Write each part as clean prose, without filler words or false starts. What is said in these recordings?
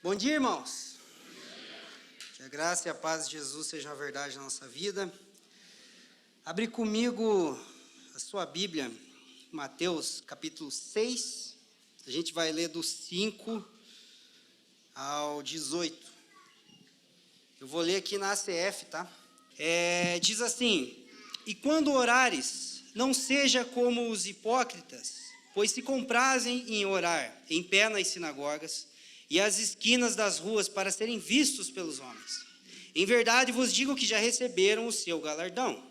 Bom dia, irmãos. Que a graça e a paz de Jesus sejam a verdade na nossa vida. Abre comigo a sua Bíblia, Mateus capítulo 6. A gente vai ler do 5 ao 18. Eu vou ler aqui na ACF, tá? Diz assim: E quando orares, não seja como os hipócritas, pois se comprazem em orar em pé nas sinagogas e às esquinas das ruas para serem vistos pelos homens. Em verdade vos digo que já receberam o seu galardão.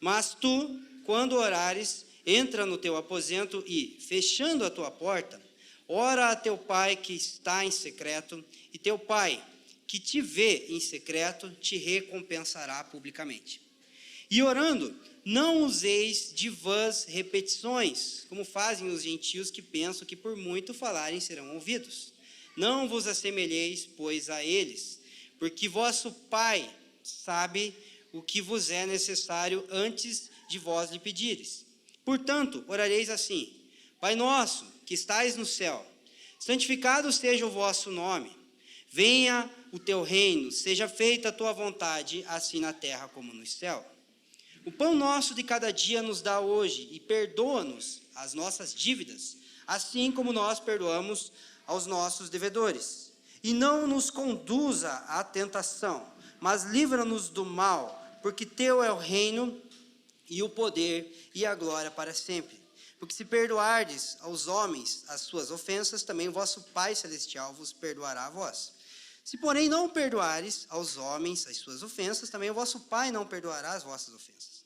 Mas tu, quando orares, entra no teu aposento e, fechando a tua porta, ora a teu pai que está em secreto, e teu pai, que te vê em secreto, te recompensará publicamente. E orando, não useis de vãs repetições, como fazem os gentios que pensam que por muito falarem serão ouvidos. Não vos assemelheis, pois, a eles, porque vosso Pai sabe o que vos é necessário antes de vós lhe pedires. Portanto, orareis assim: Pai nosso, que estais no céu, santificado seja o vosso nome. Venha o teu reino, seja feita a tua vontade, assim na terra como no céu. O pão nosso de cada dia nos dá hoje, e perdoa-nos as nossas dívidas, assim como nós perdoamos aos nossos devedores. E não nos conduza à tentação, mas livra-nos do mal, porque teu é o reino, e o poder, e a glória para sempre. Porque se perdoardes aos homens as suas ofensas, também o vosso Pai Celestial vos perdoará a vós. Se, porém, não perdoares aos homens as suas ofensas, também o vosso Pai não perdoará as vossas ofensas.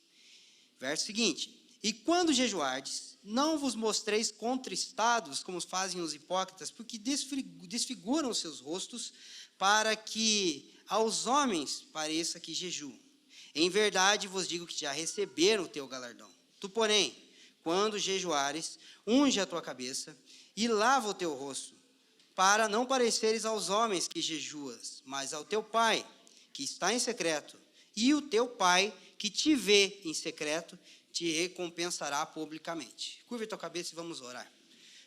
Verso seguinte: E quando jejuardes, não vos mostreis contristados, como fazem os hipócritas, porque desfiguram os seus rostos, para que aos homens pareça que jejuam. Em verdade vos digo que já receberam o teu galardão. Tu, porém, quando jejuares, unge a tua cabeça e lava o teu rosto, para não pareceres aos homens que jejuas, mas ao teu Pai, que está em secreto, e o teu Pai, que te vê em secreto, te recompensará publicamente. Curva a tua cabeça e vamos orar.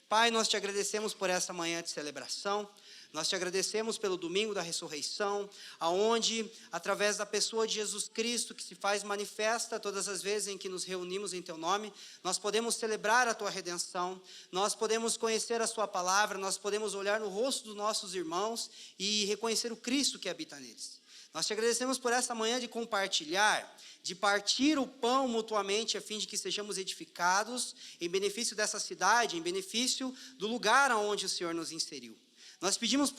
Pai, nós te agradecemos por essa manhã de celebração. Nós te agradecemos pelo domingo da ressurreição, aonde, através da pessoa de Jesus Cristo, que se faz manifesta todas as vezes em que nos reunimos em teu nome, nós podemos celebrar a tua redenção, nós podemos conhecer a sua palavra, nós podemos olhar no rosto dos nossos irmãos e reconhecer o Cristo que habita neles. Nós te agradecemos por essa manhã de compartilhar, de partir o pão mutuamente, a fim de que sejamos edificados em benefício dessa cidade, em benefício do lugar onde o Senhor nos inseriu. Nós pedimos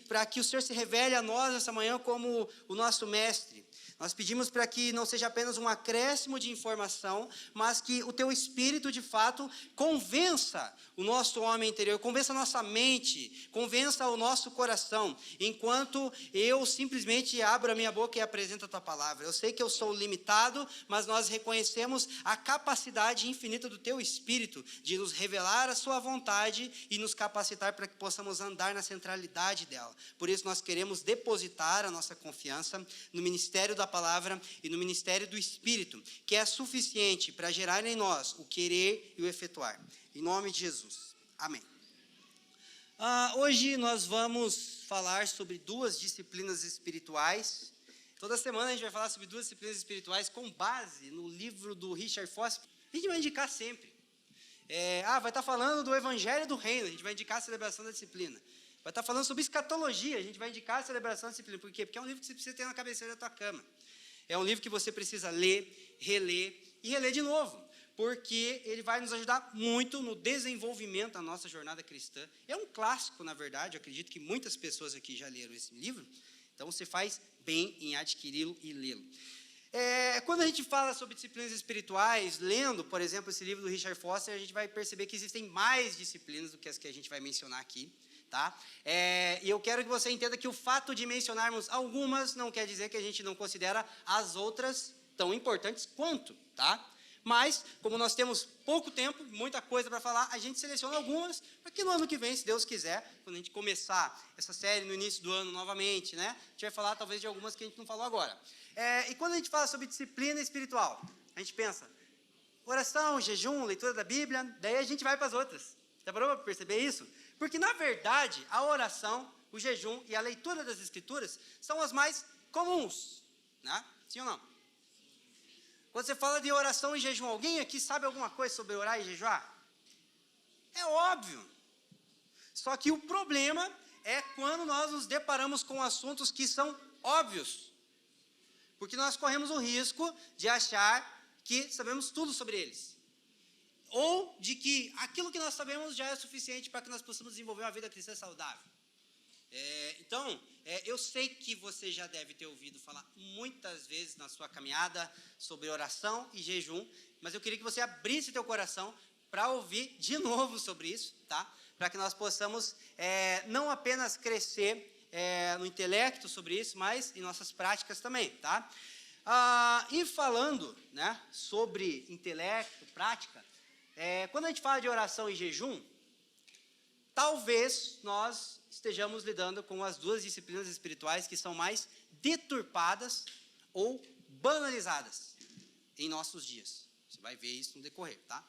para que o Senhor se revele a nós essa manhã como o nosso mestre. Nós pedimos para que não seja apenas um acréscimo de informação, mas que o teu Espírito, de fato, convença o nosso homem interior, convença a nossa mente, convença o nosso coração, enquanto eu simplesmente abro a minha boca e apresento a tua palavra. Eu sei que eu sou limitado, mas nós reconhecemos a capacidade infinita do teu Espírito de nos revelar a sua vontade e nos capacitar para que possamos andar na centralidade dela. Por isso nós queremos depositar a nossa confiança no ministério da palavra e no ministério do Espírito, que é suficiente para gerar em nós o querer e o efetuar. Em nome de Jesus. Amém. Hoje nós vamos falar sobre duas disciplinas espirituais. Toda semana a gente vai falar sobre duas disciplinas espirituais com base no livro do Richard Foster. A gente vai indicar sempre. Vai estar falando do Evangelho do Reino, a gente vai indicar a celebração da disciplina. Vai estar falando sobre escatologia, a gente vai indicar a celebração da disciplina. Por quê? Porque é um livro que você precisa ter na cabeceira da tua cama. É um livro que você precisa ler, reler e reler de novo, porque ele vai nos ajudar muito no desenvolvimento da nossa jornada cristã. É um clássico, na verdade, eu acredito que muitas pessoas aqui já leram esse livro, então você faz bem em adquiri-lo e lê-lo. Quando a gente fala sobre disciplinas espirituais, lendo, por exemplo, esse livro do Richard Foster, a gente vai perceber que existem mais disciplinas do que as que a gente vai mencionar aqui. Tá? E eu quero que você entenda que o fato de mencionarmos algumas não quer dizer que a gente não considera as outras tão importantes quanto, tá? Mas, como nós temos pouco tempo, muita coisa para falar, a gente seleciona algumas para que no ano que vem, se Deus quiser, quando a gente começar essa série no início do ano novamente, né, a gente vai falar talvez de algumas que a gente não falou agora. E quando a gente fala sobre disciplina espiritual, a gente pensa, oração, jejum, leitura da Bíblia, daí a gente vai para as outras. Já parou para perceber isso? Porque, na verdade, a oração, o jejum e a leitura das Escrituras são as mais comuns, né? Sim ou não? Quando você fala de oração e jejum, alguém aqui sabe alguma coisa sobre orar e jejuar? É óbvio. Só que o problema é quando nós nos deparamos com assuntos que são óbvios. Porque nós corremos o risco de achar que sabemos tudo sobre eles. Ou de que aquilo que nós sabemos já é suficiente para que nós possamos desenvolver uma vida cristã saudável. Então, eu sei que você já deve ter ouvido falar muitas vezes na sua caminhada sobre oração e jejum, mas eu queria que você abrisse teu coração para ouvir de novo sobre isso, tá? Para que nós possamos não apenas crescer no intelecto sobre isso, mas em nossas práticas também, tá? E falando, né, sobre intelecto, prática, quando a gente fala de oração e jejum, talvez nós estejamos lidando com as duas disciplinas espirituais que são mais deturpadas ou banalizadas em nossos dias. Você vai ver isso no decorrer, tá?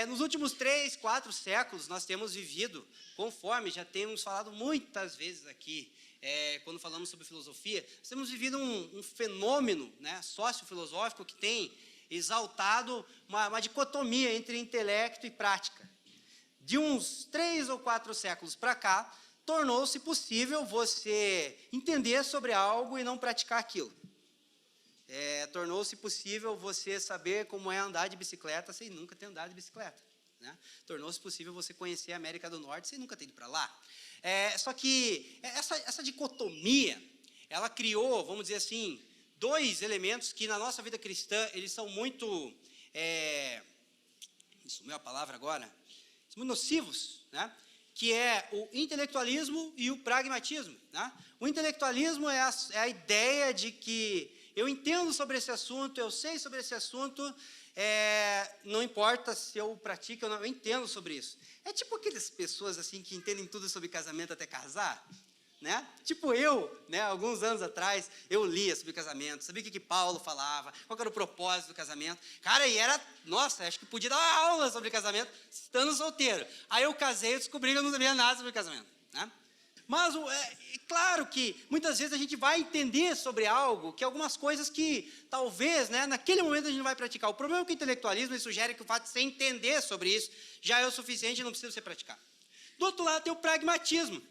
Nos últimos 3, 4 séculos, nós temos vivido, conforme já temos falado muitas vezes aqui, quando falamos sobre filosofia, nós temos vivido um fenômeno, né, sociofilosófico que tem exaltado uma dicotomia entre intelecto e prática. De uns 3 ou 4 séculos para cá, tornou-se possível você entender sobre algo e não praticar aquilo. Tornou-se possível você saber como é andar de bicicleta sem nunca ter andado de bicicleta, né? Tornou-se possível você conhecer a América do Norte sem nunca ter ido para lá. Só que essa dicotomia, ela criou, vamos dizer assim, 2 elementos que na nossa vida cristã, eles são muito, sumiu a palavra agora, são muito nocivos, né? Que é o intelectualismo e o pragmatismo, né? O intelectualismo é a ideia de que eu entendo sobre esse assunto, eu sei sobre esse assunto, não importa se eu pratico ou não, eu entendo sobre isso. É tipo aquelas pessoas assim que entendem tudo sobre casamento até casar, né? Tipo né, alguns anos atrás, eu lia sobre casamento, sabia o que Paulo falava, qual era o propósito do casamento. Cara, e nossa, acho que podia dar uma aula sobre casamento estando solteiro. Aí eu casei e descobri que eu não sabia nada sobre casamento, né? Mas claro que muitas vezes a gente vai entender sobre algo, que algumas coisas que talvez, né, naquele momento a gente não vai praticar. O problema é que o intelectualismo sugere que o fato de você entender sobre isso já é o suficiente e não precisa você praticar. Do outro lado tem o pragmatismo,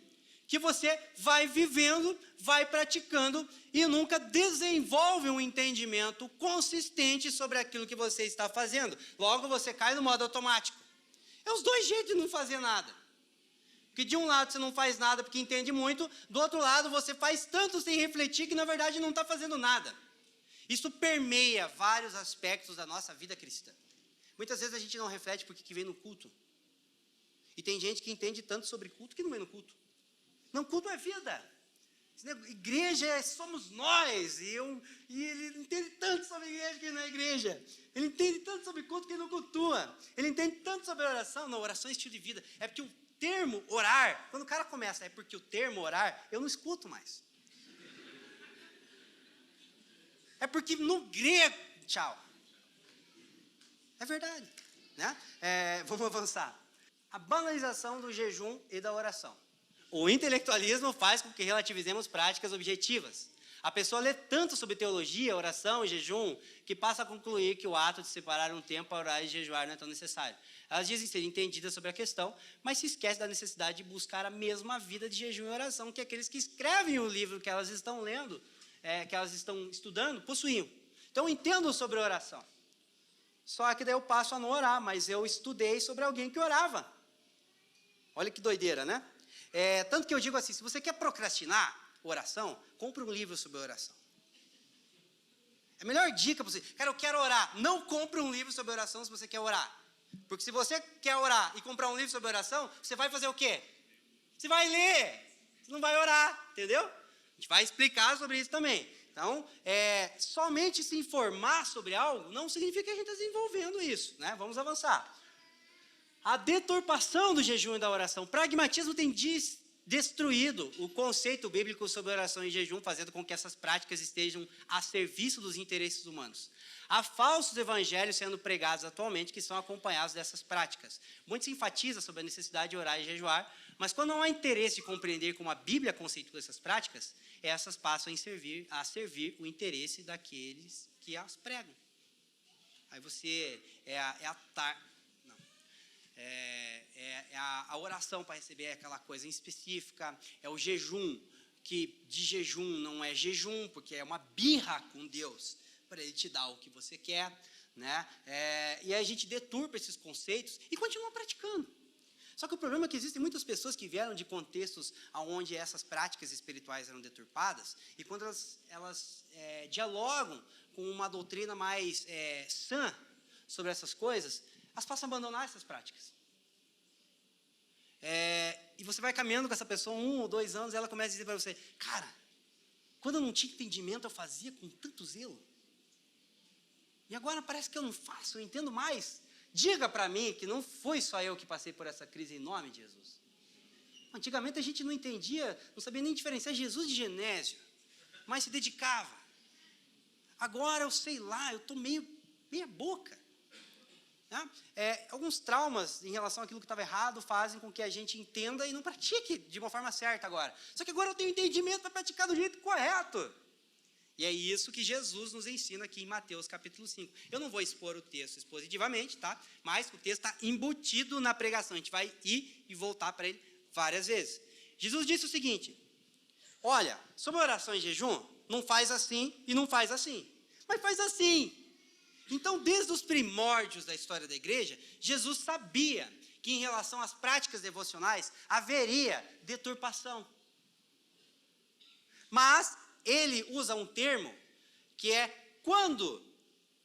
que você vai vivendo, vai praticando e nunca desenvolve um entendimento consistente sobre aquilo que você está fazendo. Logo você cai no modo automático. É os 2 jeitos de não fazer nada. Porque de um lado você não faz nada porque entende muito, do outro lado você faz tanto sem refletir que na verdade não está fazendo nada. Isso permeia vários aspectos da nossa vida cristã. Muitas vezes a gente não reflete porque que vem no culto. E tem gente que entende tanto sobre culto que não vem no culto. Não, culto é vida. Igreja somos nós. E ele entende tanto sobre igreja que não é igreja. Ele entende tanto sobre culto que não cultua. Ele entende tanto sobre oração. Não, oração é estilo de vida. É porque o termo orar, quando o cara começa, é porque o termo orar, eu não escuto mais. É porque no grego, tchau. É verdade, né? Vamos avançar. A banalização do jejum e da oração. O intelectualismo faz com que relativizemos práticas objetivas. A pessoa lê tanto sobre teologia, oração e jejum, que passa a concluir que o ato de separar um tempo para orar e jejuar não é tão necessário. Elas dizem ser entendidas sobre a questão, mas se esquece da necessidade de buscar a mesma vida de jejum e oração que aqueles que escrevem o livro que elas estão lendo, que elas estão estudando, possuíam. Então, eu entendo sobre oração. Só que daí eu passo a não orar, mas eu estudei sobre alguém que orava. Olha que doideira, né? Tanto que eu digo assim, se você quer procrastinar oração, compre um livro sobre oração. É a melhor dica para você. Cara, eu quero orar. Não compre um livro sobre oração se você quer orar. Porque se você quer orar e comprar um livro sobre oração, você vai fazer o quê? Você vai ler. Você não vai orar, entendeu? A gente vai explicar sobre isso também. Então, somente se informar sobre algo não significa que a gente está desenvolvendo isso, né? Vamos avançar. A deturpação do jejum e da oração. O pragmatismo tem destruído o conceito bíblico sobre oração e jejum, fazendo com que essas práticas estejam a serviço dos interesses humanos. Há falsos evangelhos sendo pregados atualmente que são acompanhados dessas práticas. Muito se enfatiza sobre a necessidade de orar e jejuar, Mas quando não há interesse de compreender como a Bíblia conceitua essas práticas, essas passam a servir o interesse daqueles que as pregam. Aí você a oração para receber aquela coisa em específica, é o jejum, que de jejum não é jejum, porque é uma birra com Deus, para Ele te dar o que você quer, né? E aí a gente deturpa esses conceitos e continua praticando. Só que o problema é que existem muitas pessoas que vieram de contextos onde essas práticas espirituais eram deturpadas, e quando elas dialogam com uma doutrina mais sã sobre essas coisas, elas passam a abandonar essas práticas. E você vai caminhando com essa pessoa 1 ou 2 anos, e ela começa a dizer para você, cara, quando eu não tinha entendimento, eu fazia com tanto zelo. E agora parece que eu não faço, eu entendo mais. Diga para mim que não foi só eu que passei por essa crise em nome de Jesus. Antigamente a gente não entendia, não sabia nem diferenciar Jesus de Genésio, mas se dedicava. Agora eu sei lá, eu estou meia boca. Né? Alguns traumas em relação àquilo que estava errado fazem com que a gente entenda e não pratique de uma forma certa agora. Só que agora eu tenho entendimento para praticar do jeito correto. E é isso que Jesus nos ensina aqui em Mateus capítulo 5. Eu não vou expor o texto expositivamente, tá? Mas o texto está embutido na pregação. A gente vai ir e voltar para ele várias vezes. Jesus disse o seguinte, olha, sobre oração e jejum, não faz assim e não faz assim, mas faz assim. Então, desde os primórdios da história da igreja, Jesus sabia que em relação às práticas devocionais haveria deturpação. Mas ele usa um termo que é quando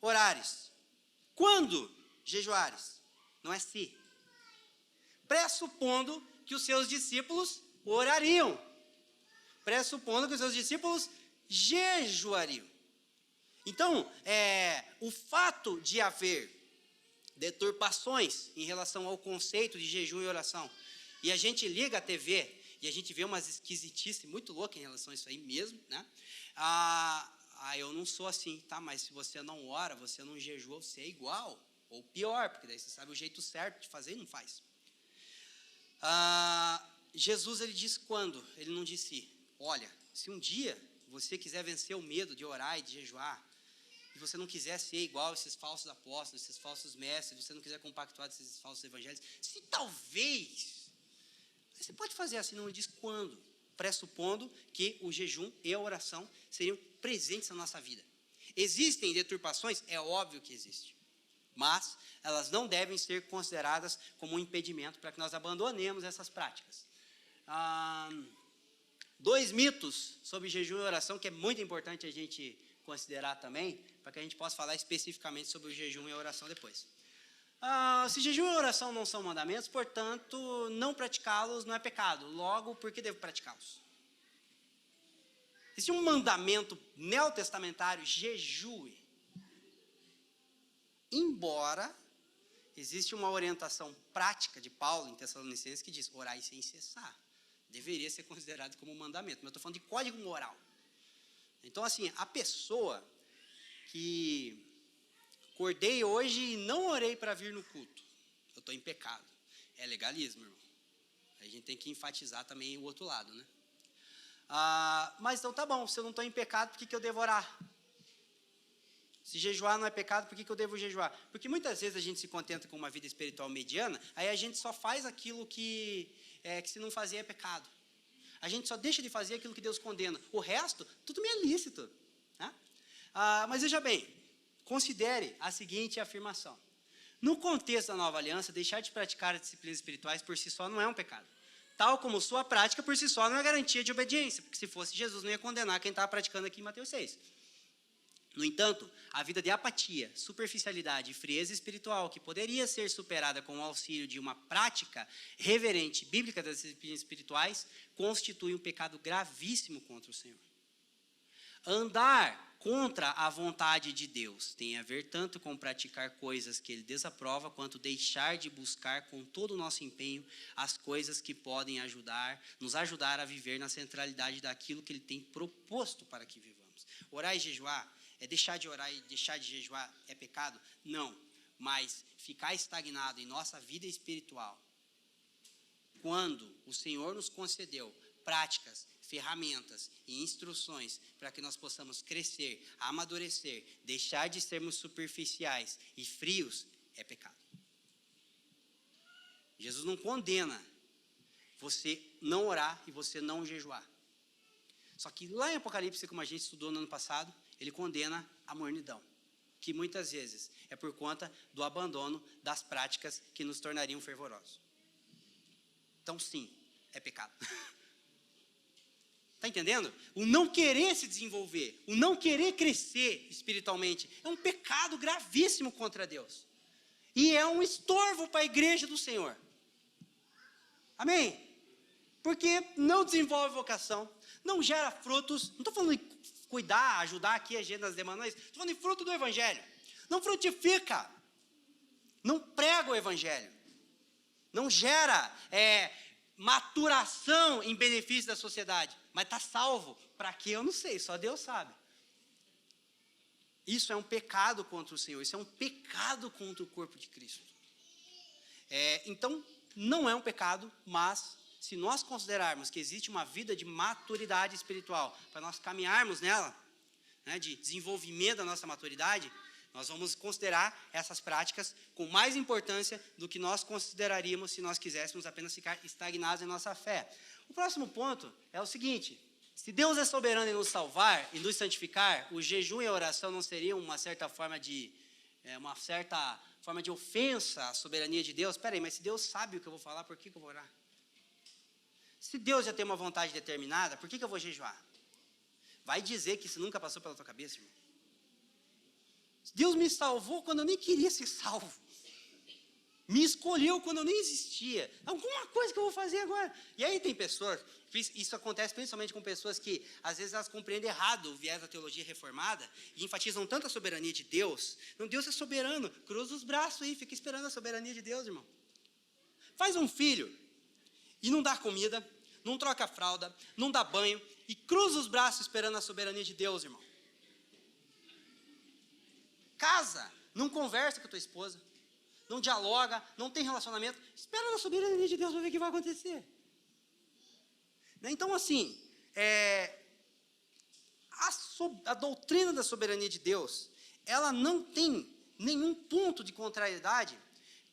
orares, quando jejuares, não é se. Pressupondo que os seus discípulos orariam, pressupondo que os seus discípulos jejuariam. Então, o fato de haver deturpações em relação ao conceito de jejum e oração, e a gente liga a TV e a gente vê umas esquisitices muito loucas em relação a isso aí mesmo, né? Eu não sou assim, tá? Mas se você não ora, você não jejua, você é igual, ou pior, porque daí você sabe o jeito certo de fazer e não faz. Jesus, ele diz quando? Ele não disse, olha, se um dia você quiser vencer o medo de orar e de jejuar, e você não quiser ser igual a esses falsos apóstolos, esses falsos mestres, você não quiser compactuar desses falsos evangelhos, se talvez, você pode fazer assim, não diz quando, pressupondo que o jejum e a oração seriam presentes na nossa vida. Existem deturpações? É óbvio que existe, mas elas não devem ser consideradas como um impedimento para que nós abandonemos essas práticas. 2 mitos sobre jejum e oração, que é muito importante a gente considerar também, para que a gente possa falar especificamente sobre o jejum e a oração depois. Se jejum e oração não são mandamentos, portanto, não praticá-los não é pecado. Logo, por que devo praticá-los? Existe um mandamento neotestamentário, jejue. Embora existe uma orientação prática de Paulo em Tessalonicenses que diz, orai sem cessar. Deveria ser considerado como um mandamento, mas eu estou falando de código moral. Então, assim, a pessoa que acordei hoje e não orei para vir no culto, eu estou em pecado. É legalismo, irmão. A gente tem que enfatizar também o outro lado, né? Mas então tá bom, se eu não estou em pecado, por que eu devo orar? Se jejuar não é pecado, por que eu devo jejuar? Porque muitas vezes a gente se contenta com uma vida espiritual mediana, aí a gente só faz aquilo que se não fazer é pecado. A gente só deixa de fazer aquilo que Deus condena. O resto, tudo me é lícito. Né? Mas veja bem, considere a seguinte afirmação. No contexto da nova aliança, deixar de praticar as disciplinas espirituais por si só não é um pecado. Tal como sua prática por si só não é garantia de obediência, porque se fosse Jesus não ia condenar quem estava praticando aqui em Mateus 6. No entanto, a vida de apatia, superficialidade e frieza espiritual, que poderia ser superada com o auxílio de uma prática reverente bíblica das disciplinas espirituais, constitui um pecado gravíssimo contra o Senhor. Andar contra a vontade de Deus tem a ver tanto com praticar coisas que Ele desaprova, quanto deixar de buscar com todo o nosso empenho as coisas que podem nos ajudar a viver na centralidade daquilo que Ele tem proposto para que vivamos. Orar e jejuar, deixar de orar e deixar de jejuar é pecado? Não, mas ficar estagnado em nossa vida espiritual, quando o Senhor nos concedeu práticas, ferramentas e instruções para que nós possamos crescer, amadurecer, deixar de sermos superficiais e frios, é pecado. Jesus não condena você não orar e você não jejuar. Só que lá em Apocalipse, como a gente estudou no ano passado, ele condena a mornidão, que muitas vezes é por conta do abandono das práticas que nos tornariam fervorosos. Então, sim, é pecado. Está entendendo? O não querer se desenvolver, o não querer crescer espiritualmente, é um pecado gravíssimo contra Deus. E é um estorvo para a igreja do Senhor. Amém? Porque não desenvolve vocação, não gera frutos. Não estou falando de cuidar, ajudar aqui a gente nas demais, estou falando de fruto do Evangelho. Não frutifica, não prega o Evangelho, não gera maturação em benefício da sociedade, mas está salvo. Para quê? Eu não sei, só Deus sabe. Isso é um pecado contra o Senhor, isso é um pecado contra o corpo de Cristo. Então, não é um pecado, mas se nós considerarmos que existe uma vida de maturidade espiritual, para nós caminharmos nela, né, de desenvolvimento da nossa maturidade, nós vamos considerar essas práticas com mais importância do que nós consideraríamos se nós quiséssemos apenas ficar estagnados em nossa fé. O próximo ponto é o seguinte: se Deus é soberano em nos salvar e nos santificar, o jejum e a oração não seriam uma certa forma de ofensa à soberania de Deus? Espera aí, mas se Deus sabe o que eu vou falar, por que eu vou orar? Se Deus já tem uma vontade determinada, por que eu vou jejuar? Vai dizer que isso nunca passou pela tua cabeça, irmão? Deus me salvou quando eu nem queria ser salvo. Me escolheu quando eu nem existia. Alguma coisa que eu vou fazer agora. E aí tem pessoas, isso acontece principalmente com pessoas que, às vezes, elas compreendem errado o viés da teologia reformada e enfatizam tanto a soberania de Deus. Não, Deus é soberano. Cruza os braços aí, fica esperando a soberania de Deus, irmão. Faz um filho e não dá comida, não troca fralda, não dá banho e cruza os braços esperando a soberania de Deus, irmão. Casa, não conversa com a tua esposa, não dialoga, não tem relacionamento, espera na soberania de Deus para ver o que vai acontecer. Então, assim, a doutrina da soberania de Deus, ela não tem nenhum ponto de contrariedade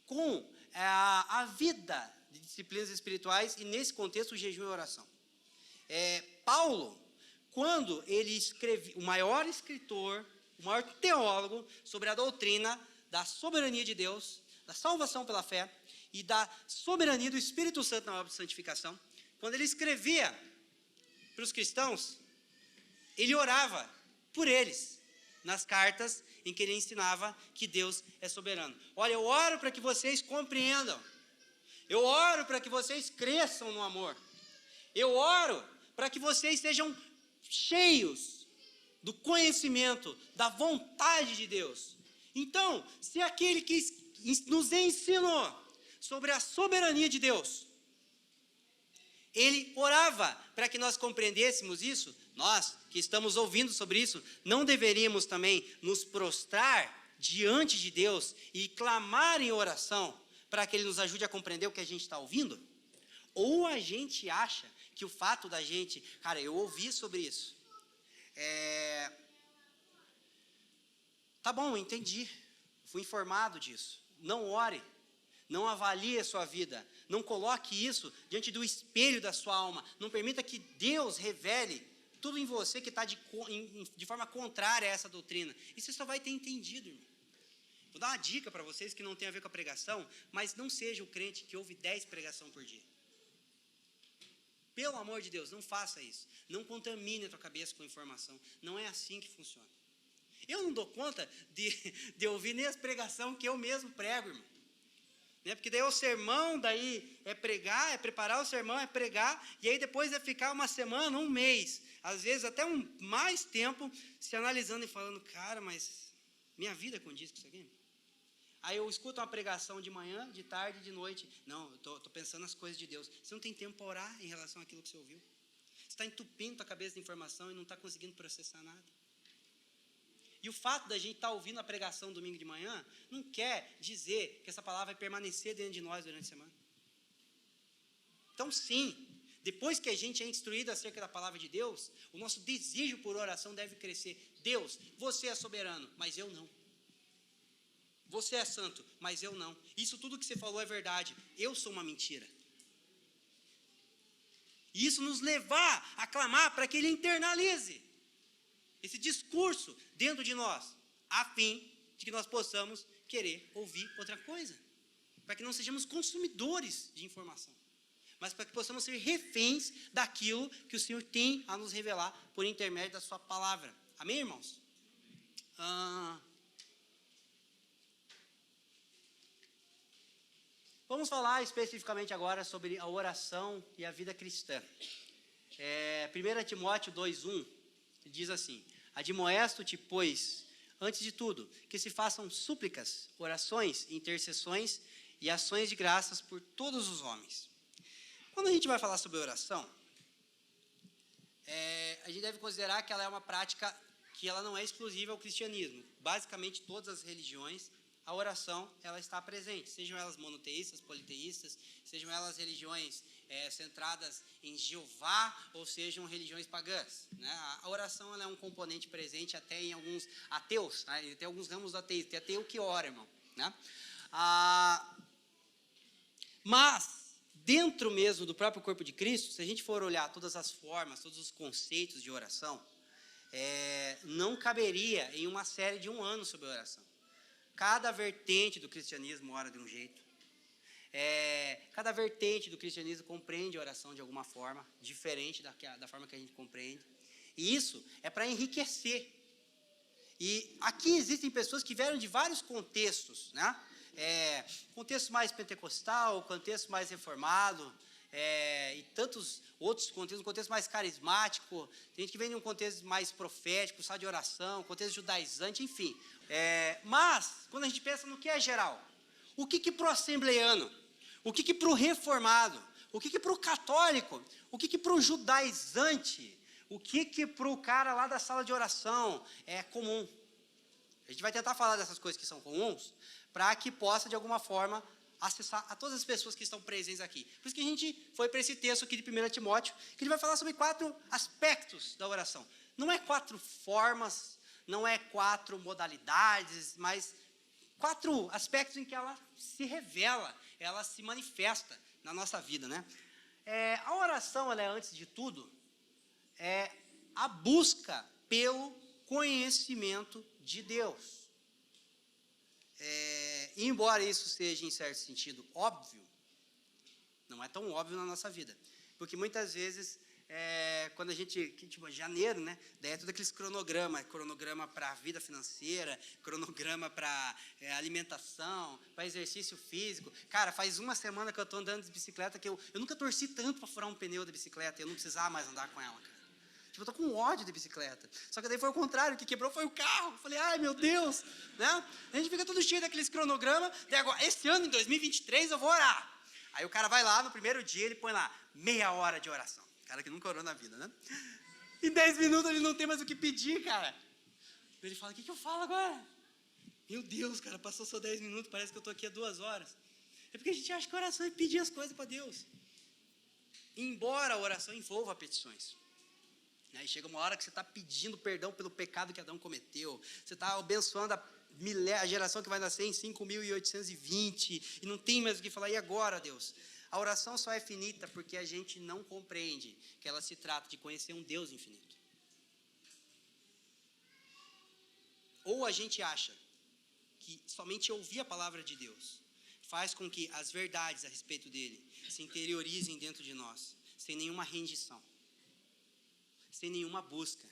com a vida de disciplinas espirituais e, nesse contexto, o jejum e a oração. Paulo, quando ele escreve, o maior escritor, o maior teólogo sobre a doutrina da soberania de Deus, da salvação pela fé e da soberania do Espírito Santo na obra de santificação, quando ele escrevia para os cristãos, ele orava por eles, nas cartas em que ele ensinava que Deus é soberano. Olha, eu oro para que vocês compreendam, eu oro para que vocês cresçam no amor, eu oro para que vocês sejam cheios do conhecimento, da vontade de Deus. Então, se aquele que nos ensinou sobre a soberania de Deus, ele orava para que nós compreendêssemos isso, nós que estamos ouvindo sobre isso, não deveríamos também nos prostrar diante de Deus e clamar em oração para que Ele nos ajude a compreender o que a gente está ouvindo? Ou a gente acha que o fato da gente, cara, eu ouvi sobre isso, tá bom, entendi, fui informado disso. Não ore, não avalie a sua vida, não coloque isso diante do espelho da sua alma, não permita que Deus revele tudo em você que está de forma contrária a essa doutrina. E você só vai ter entendido, irmão. Vou dar uma dica para vocês que não tem a ver com a pregação, mas não seja o crente que ouve 10 pregações por dia. Pelo amor de Deus, não faça isso. Não contamine a tua cabeça com informação. Não é assim que funciona. Eu não dou conta de ouvir nem as pregações que eu mesmo prego, irmão. Né? Porque daí o sermão, daí é pregar, é preparar o sermão, é pregar, e aí depois é ficar uma semana, um mês, às vezes até mais tempo, se analisando e falando, cara, mas minha vida condiz com isso aqui? Aí eu escuto uma pregação de manhã, de tarde, de noite. Não, eu estou pensando nas coisas de Deus. Você não tem tempo para orar em relação àquilo que você ouviu. Você está entupindo a cabeça de informação e não está conseguindo processar nada. E o fato da gente estar ouvindo a pregação domingo de manhã não quer dizer que essa palavra vai permanecer dentro de nós durante a semana. Então, sim, depois que a gente é instruído acerca da palavra de Deus, o nosso desejo por oração deve crescer. Deus, você é soberano, mas eu não. Você é santo, mas eu não. Isso tudo que você falou é verdade. Eu sou uma mentira. E isso nos levar a clamar para que Ele internalize esse discurso dentro de nós, a fim de que nós possamos querer ouvir outra coisa. Para que não sejamos consumidores de informação, mas para que possamos ser reféns daquilo que o Senhor tem a nos revelar por intermédio da sua palavra. Amém, irmãos? Vamos falar especificamente agora sobre a oração e a vida cristã. 1 Timóteo 2,1 diz assim: admoesto-te, pois, antes de tudo, que se façam súplicas, orações, intercessões e ações de graças por todos os homens. Quando a gente vai falar sobre oração, a gente deve considerar que ela é uma prática que ela não é exclusiva ao cristianismo. Basicamente, todas as religiões, a oração ela está presente, sejam elas monoteístas, politeístas, sejam elas religiões centradas em Jeová, ou sejam religiões pagãs, né? A oração ela é um componente presente até em alguns ateus, né? Tem alguns ramos do ateísmo, tem ateu que ora, irmão, né? Mas, dentro mesmo do próprio corpo de Cristo, se a gente for olhar todas as formas, todos os conceitos de oração, não caberia em uma série de 1 ano sobre oração. Cada vertente do cristianismo ora de um jeito. Cada vertente do cristianismo compreende a oração de alguma forma, diferente da forma que a gente compreende. E isso é para enriquecer. E aqui existem pessoas que vieram de vários contextos, né? Contexto mais pentecostal, contexto mais reformado, e tantos outros contextos, um contexto mais carismático, tem gente que vem de um contexto mais profético, só de oração, contexto judaizante, enfim. Mas, quando a gente pensa no que é geral, o que para o assembleiano, o que para o reformado, o que para o católico, o que para o judaizante, o que para o cara lá da sala de oração é comum. A gente vai tentar falar dessas coisas que são comuns, para que possa, de alguma forma, acessar a todas as pessoas que estão presentes aqui. Por isso que a gente foi para esse texto aqui de 1 Timóteo, que ele vai falar sobre 4 aspectos da oração. Não é 4 formas, não é 4 modalidades, mas 4 aspectos em que ela se revela, ela se manifesta na nossa vida, né? A oração, ela é, antes de tudo, a busca pelo conhecimento de Deus. Embora isso seja, em certo sentido, óbvio, não é tão óbvio na nossa vida. Porque muitas vezes, quando a gente, tipo, janeiro, né? Daí é tudo aqueles cronograma para a vida financeira, cronograma para alimentação, para exercício físico. Cara, faz 1 semana que eu estou andando de bicicleta, que eu nunca torci tanto para furar um pneu da bicicleta, e eu não precisava mais andar com ela, cara. Tipo, eu tô com ódio de bicicleta. Só que daí foi o contrário, o que quebrou foi o carro. Eu falei, ai meu Deus, né? A gente fica todo cheio daqueles cronogramas. Daí agora, esse ano, em 2023, eu vou orar. Aí o cara vai lá, no primeiro dia, ele põe lá, 30 minutos de oração. Cara que nunca orou na vida, né? Em 10 minutos ele não tem mais o que pedir, cara. Ele fala, o que eu falo agora? Meu Deus, cara, passou só 10 minutos, parece que eu tô aqui há 2 horas. É porque a gente acha que a oração é pedir as coisas para Deus. Embora a oração envolva petições. E chega uma hora que você está pedindo perdão pelo pecado que Adão cometeu. Você está abençoando a geração que vai nascer em 5.820 e não tem mais o que falar. E agora, Deus? A oração só é finita porque a gente não compreende que ela se trata de conhecer um Deus infinito. Ou a gente acha que somente ouvir a palavra de Deus faz com que as verdades a respeito dele se interiorizem dentro de nós, sem nenhuma rendição, sem nenhuma busca.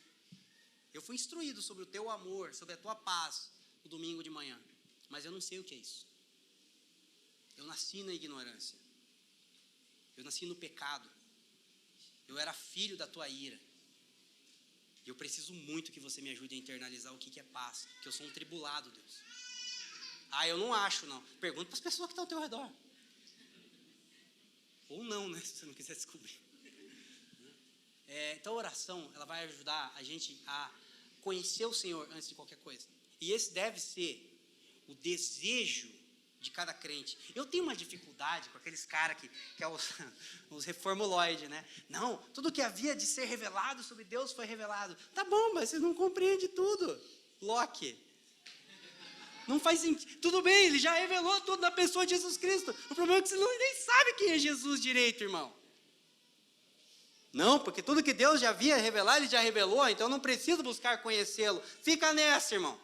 Eu fui instruído sobre o teu amor, sobre a tua paz, no domingo de manhã, mas eu não sei o que é isso. Eu nasci na ignorância. Eu nasci no pecado. Eu era filho da tua ira. E eu preciso muito que você me ajude a internalizar o que é paz, que eu sou um tribulado, Deus. Eu não acho, não. Pergunta para as pessoas que estão ao teu redor. Ou não, né, se você não quiser descobrir. Então a oração, ela vai ajudar a gente a conhecer o Senhor antes de qualquer coisa. E esse deve ser o desejo de cada crente. Eu tenho uma dificuldade com aqueles caras que é os reformuloides, né? Não, tudo que havia de ser revelado sobre Deus foi revelado. Tá bom, mas você não compreende tudo. Locke. Não faz sentido. Tudo bem, ele já revelou tudo na pessoa de Jesus Cristo. O problema é que você nem sabe quem é Jesus direito, irmão. Não, porque tudo que Deus já havia revelado, ele já revelou, então não precisa buscar conhecê-lo. Fica nessa, irmão.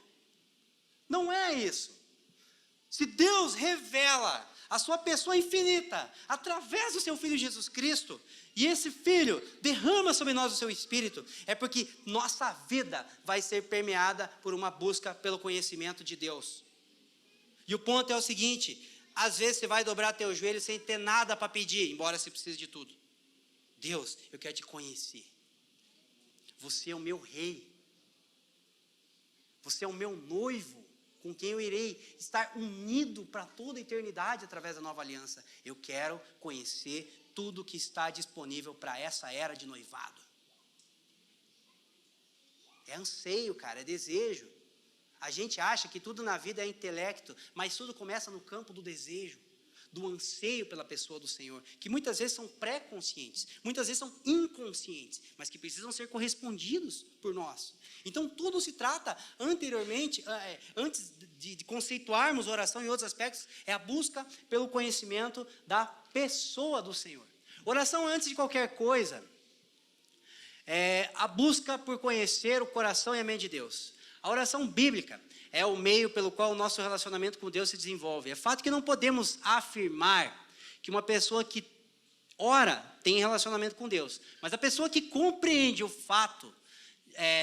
Não é isso. Se Deus revela a sua pessoa infinita através do seu Filho Jesus Cristo, e esse Filho derrama sobre nós o seu Espírito, é porque nossa vida vai ser permeada por uma busca pelo conhecimento de Deus. E o ponto é o seguinte: às vezes você vai dobrar teu joelho sem ter nada para pedir, embora você precise de tudo. Deus, eu quero te conhecer. Você é o meu rei. Você é o meu noivo, com quem eu irei estar unido para toda a eternidade através da nova aliança. Eu quero conhecer tudo que está disponível para essa era de noivado. É anseio, cara, é desejo. A gente acha que tudo na vida é intelecto, mas tudo começa no campo do desejo, do anseio pela pessoa do Senhor, que muitas vezes são pré-conscientes, muitas vezes são inconscientes, mas que precisam ser correspondidos por nós. Então, tudo se trata, antes de conceituarmos oração em outros aspectos, é a busca pelo conhecimento da pessoa do Senhor. Oração, antes de qualquer coisa, é a busca por conhecer o coração e a mente de Deus. A oração bíblica é o meio pelo qual o nosso relacionamento com Deus se desenvolve. É fato que não podemos afirmar que uma pessoa que ora tem relacionamento com Deus, mas a pessoa que compreende o fato,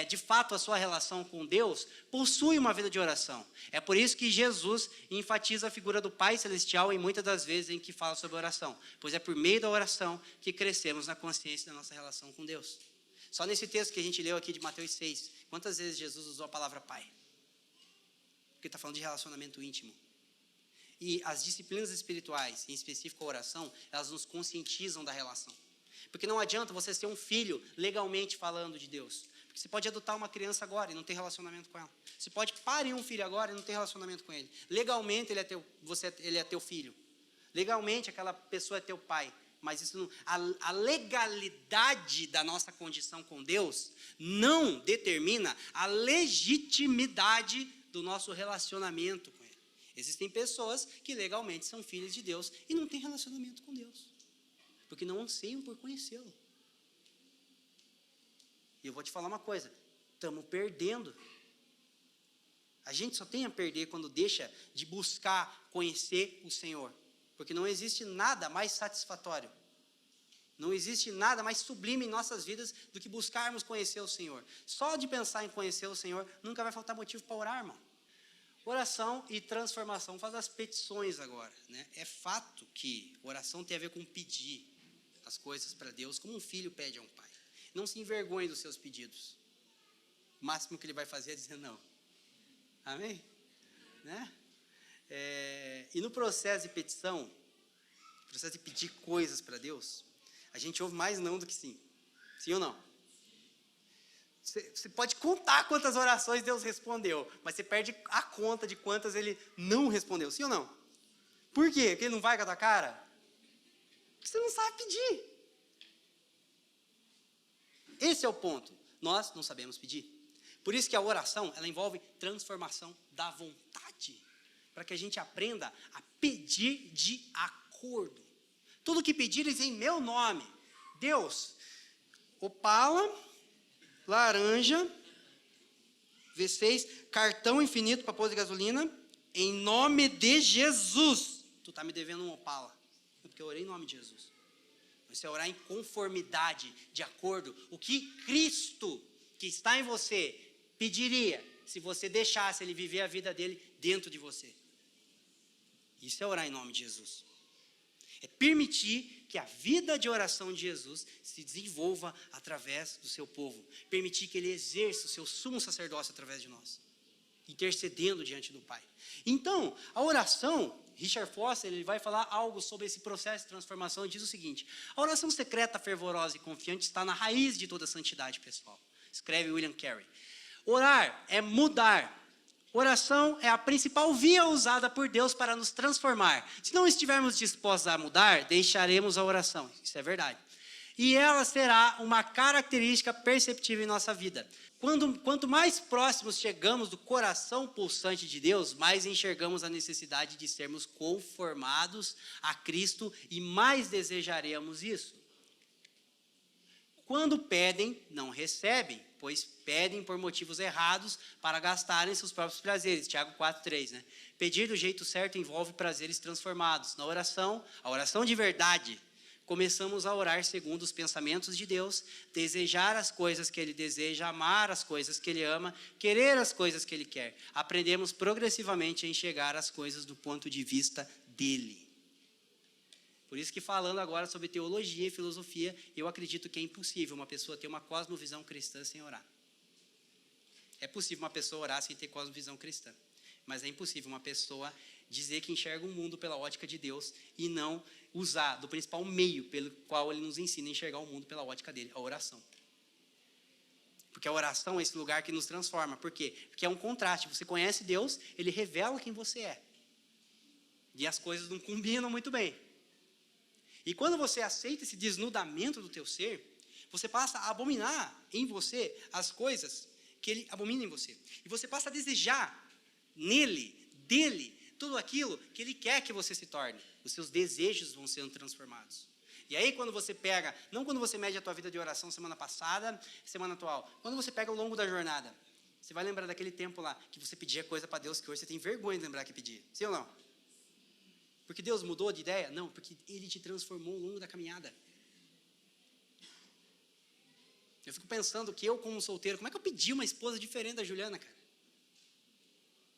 de fato a sua relação com Deus, possui uma vida de oração. É por isso que Jesus enfatiza a figura do Pai Celestial em muitas das vezes em que fala sobre oração, pois é por meio da oração que crescemos na consciência da nossa relação com Deus. Só nesse texto que a gente leu aqui de Mateus 6, quantas vezes Jesus usou a palavra Pai? Porque está falando de relacionamento íntimo. E as disciplinas espirituais, em específico a oração, elas nos conscientizam da relação. Porque não adianta você ser um filho legalmente falando de Deus. Porque você pode adotar uma criança agora e não ter relacionamento com ela. Você pode parir um filho agora e não ter relacionamento com ele. Legalmente ele é teu filho. Legalmente aquela pessoa é teu pai. Mas isso não, a legalidade da nossa condição com Deus não determina a legitimidade do nosso relacionamento com Ele. Existem pessoas que legalmente são filhos de Deus e não têm relacionamento com Deus, porque não anseiam por conhecê-lo. E eu vou te falar uma coisa, estamos perdendo. A gente só tem a perder quando deixa de buscar conhecer o Senhor. Porque não existe nada mais satisfatório, não existe nada mais sublime em nossas vidas do que buscarmos conhecer o Senhor. Só de pensar em conhecer o Senhor, nunca vai faltar motivo para orar, irmão. Oração e transformação, faz as petições agora, né? É fato que oração tem a ver com pedir as coisas para Deus, como um filho pede a um pai. Não se envergonhe dos seus pedidos. O máximo que ele vai fazer é dizer não. Amém? Né? E no processo de petição, processo de pedir coisas para Deus, a gente ouve mais não do que sim. Sim ou não? Você pode contar quantas orações Deus respondeu, mas você perde a conta de quantas ele não respondeu. Sim ou não? Por quê? Porque ele não vai com a tua cara? Porque você não sabe pedir. Esse é o ponto. Nós não sabemos pedir. Por isso que a oração, ela envolve transformação da vontade, para que a gente aprenda a pedir de acordo. Tudo que pedires em meu nome. Deus, Opala, laranja, V6, cartão infinito para pôr de gasolina, em nome de Jesus. Tu está me devendo um Opala, porque eu orei em nome de Jesus. Você orar em conformidade, de acordo, o que Cristo, que está em você, pediria, se você deixasse ele viver a vida dele dentro de você. Isso é orar em nome de Jesus. É permitir que a vida de oração de Jesus se desenvolva através do seu povo. Permitir que ele exerça o seu sumo sacerdócio através de nós, intercedendo diante do Pai. Então, a oração, Richard Foster, ele vai falar algo sobre esse processo de transformação e diz o seguinte: a oração secreta, fervorosa e confiante está na raiz de toda a santidade pessoal. Escreve William Carey. Orar é mudar Oração é a principal via usada por Deus para nos transformar. Se não estivermos dispostos a mudar, deixaremos a oração. Isso é verdade. E ela será uma característica perceptível em nossa vida. Quanto mais próximos chegamos do coração pulsante de Deus, mais enxergamos a necessidade de sermos conformados a Cristo e mais desejaremos isso. Quando pedem, não recebem, pois pedem por motivos errados para gastarem seus próprios prazeres. Tiago 4,3, né? Pedir do jeito certo envolve prazeres transformados. Na oração, a oração de verdade, começamos a orar segundo os pensamentos de Deus, desejar as coisas que Ele deseja, amar as coisas que Ele ama, querer as coisas que Ele quer. Aprendemos progressivamente a enxergar as coisas do ponto de vista dEle. Por isso que falando agora sobre teologia e filosofia, eu acredito que é impossível uma pessoa ter uma cosmovisão cristã sem orar. É possível uma pessoa orar sem ter cosmovisão cristã, mas é impossível uma pessoa dizer que enxerga o mundo pela ótica de Deus e não usar do principal meio pelo qual Ele nos ensina a enxergar o mundo pela ótica dele, a oração. Porque a oração é esse lugar que nos transforma. Por quê? Porque é um contraste. Você conhece Deus, Ele revela quem você é. E as coisas não combinam muito bem. E quando você aceita esse desnudamento do teu ser, você passa a abominar em você as coisas que Ele abomina em você. E você passa a desejar nele, dele, tudo aquilo que Ele quer que você se torne. Os seus desejos vão sendo transformados. E aí quando você pega, não quando você mede a tua vida de oração semana passada, semana atual, quando você pega ao longo da jornada, você vai lembrar daquele tempo lá, que você pedia coisa para Deus que hoje você tem vergonha de lembrar que pedia. Sim ou não? Porque Deus mudou de ideia? Não, porque Ele te transformou ao longo da caminhada. Eu fico pensando que eu, como solteiro, como é que eu pedi uma esposa diferente da Juliana, cara?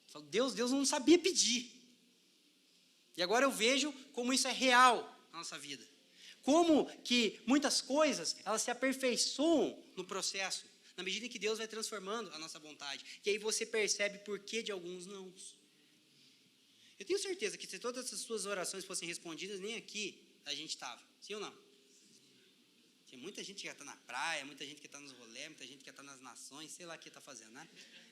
Eu falo, Deus não sabia pedir. E agora eu vejo como isso é real na nossa vida. Como que muitas coisas, elas se aperfeiçoam no processo, na medida em que Deus vai transformando a nossa vontade. E aí você percebe por que de alguns nãos. Eu tenho certeza que se todas as suas orações fossem respondidas, nem aqui a gente estava. Sim ou não? Tem muita gente que já está na praia, muita gente que está nos rolês, muita gente que está nas nações, sei lá o que está fazendo, né?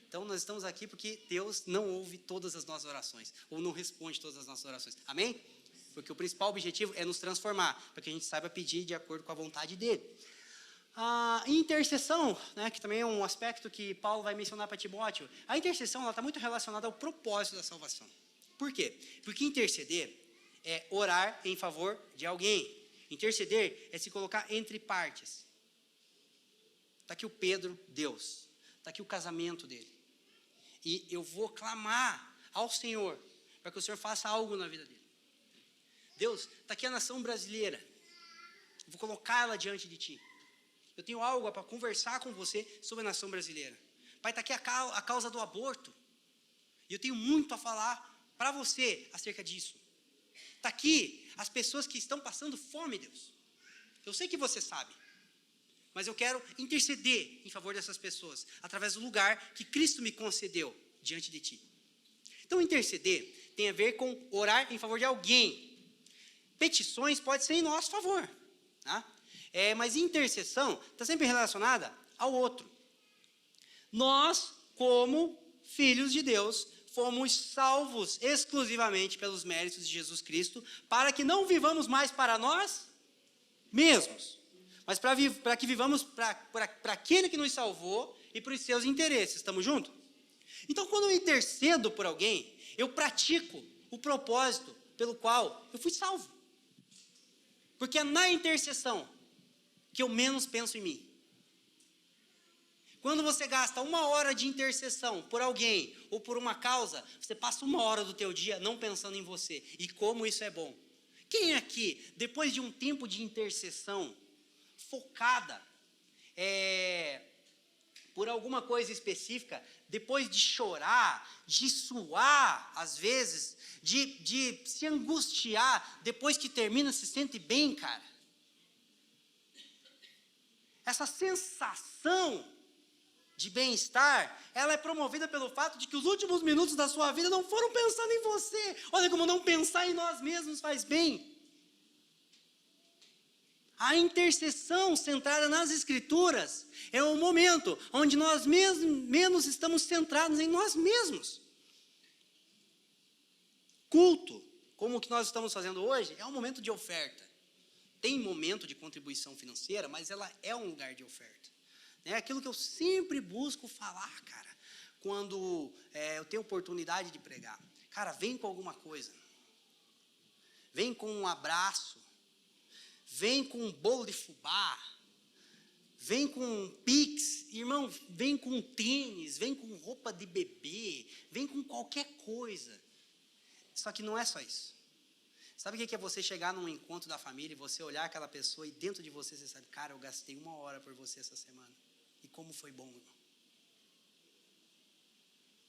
Então, nós estamos aqui porque Deus não ouve todas as nossas orações, ou não responde todas as nossas orações. Amém? Porque o principal objetivo é nos transformar, para que a gente saiba pedir de acordo com a vontade dEle. A intercessão, né, que também é um aspecto que Paulo vai mencionar para Timóteo, a intercessão está muito relacionada ao propósito da salvação. Por quê? Porque interceder é orar em favor de alguém. Interceder é se colocar entre partes. Está aqui o Pedro, Deus. Está aqui o casamento dele. E eu vou clamar ao Senhor para que o Senhor faça algo na vida dele. Deus, está aqui a nação brasileira. Eu vou colocá-la diante de ti. Eu tenho algo para conversar com você sobre a nação brasileira. Pai, está aqui a causa do aborto. E eu tenho muito a falar para você acerca disso. Está aqui as pessoas que estão passando fome, Deus. Eu sei que você sabe. Mas eu quero interceder em favor dessas pessoas, através do lugar que Cristo me concedeu diante de ti. Então, interceder tem a ver com orar em favor de alguém. Petições pode ser em nosso favor. Tá? Mas intercessão está sempre relacionada ao outro. Nós, como filhos de Deus, fomos salvos exclusivamente pelos méritos de Jesus Cristo, para que não vivamos mais para nós mesmos, mas para que vivamos para aquele que nos salvou e para os seus interesses. Estamos juntos? Então, quando eu intercedo por alguém, eu pratico o propósito pelo qual eu fui salvo. Porque é na intercessão que eu menos penso em mim. Quando você gasta 1 hora de intercessão por alguém ou por uma causa, você passa 1 hora do teu dia não pensando em você. E como isso é bom. Quem aqui, depois de um tempo de intercessão focada por alguma coisa específica, depois de chorar, de suar, às vezes, de se angustiar, depois que termina, se sente bem, cara? Essa sensação de bem-estar, ela é promovida pelo fato de que os últimos minutos da sua vida não foram pensando em você. Olha como não pensar em nós mesmos faz bem. A intercessão centrada nas Escrituras é o momento onde nós menos estamos centrados em nós mesmos. culto, como o que nós estamos fazendo hoje, é um momento de oferta. Tem momento de contribuição financeira, mas ela é um lugar de oferta. É aquilo que eu sempre busco falar, cara, quando eu tenho oportunidade de pregar. Cara, vem com alguma coisa. Vem com um abraço. Vem com um bolo de fubá. Vem com um pix. Irmão, vem com tênis. Vem com roupa de bebê. Vem com qualquer coisa. Só que não é só isso. Sabe o que é você chegar num encontro da família e você olhar aquela pessoa e dentro de você você sabe, cara, eu gastei 1 hora por você essa semana. E como foi bom, irmão.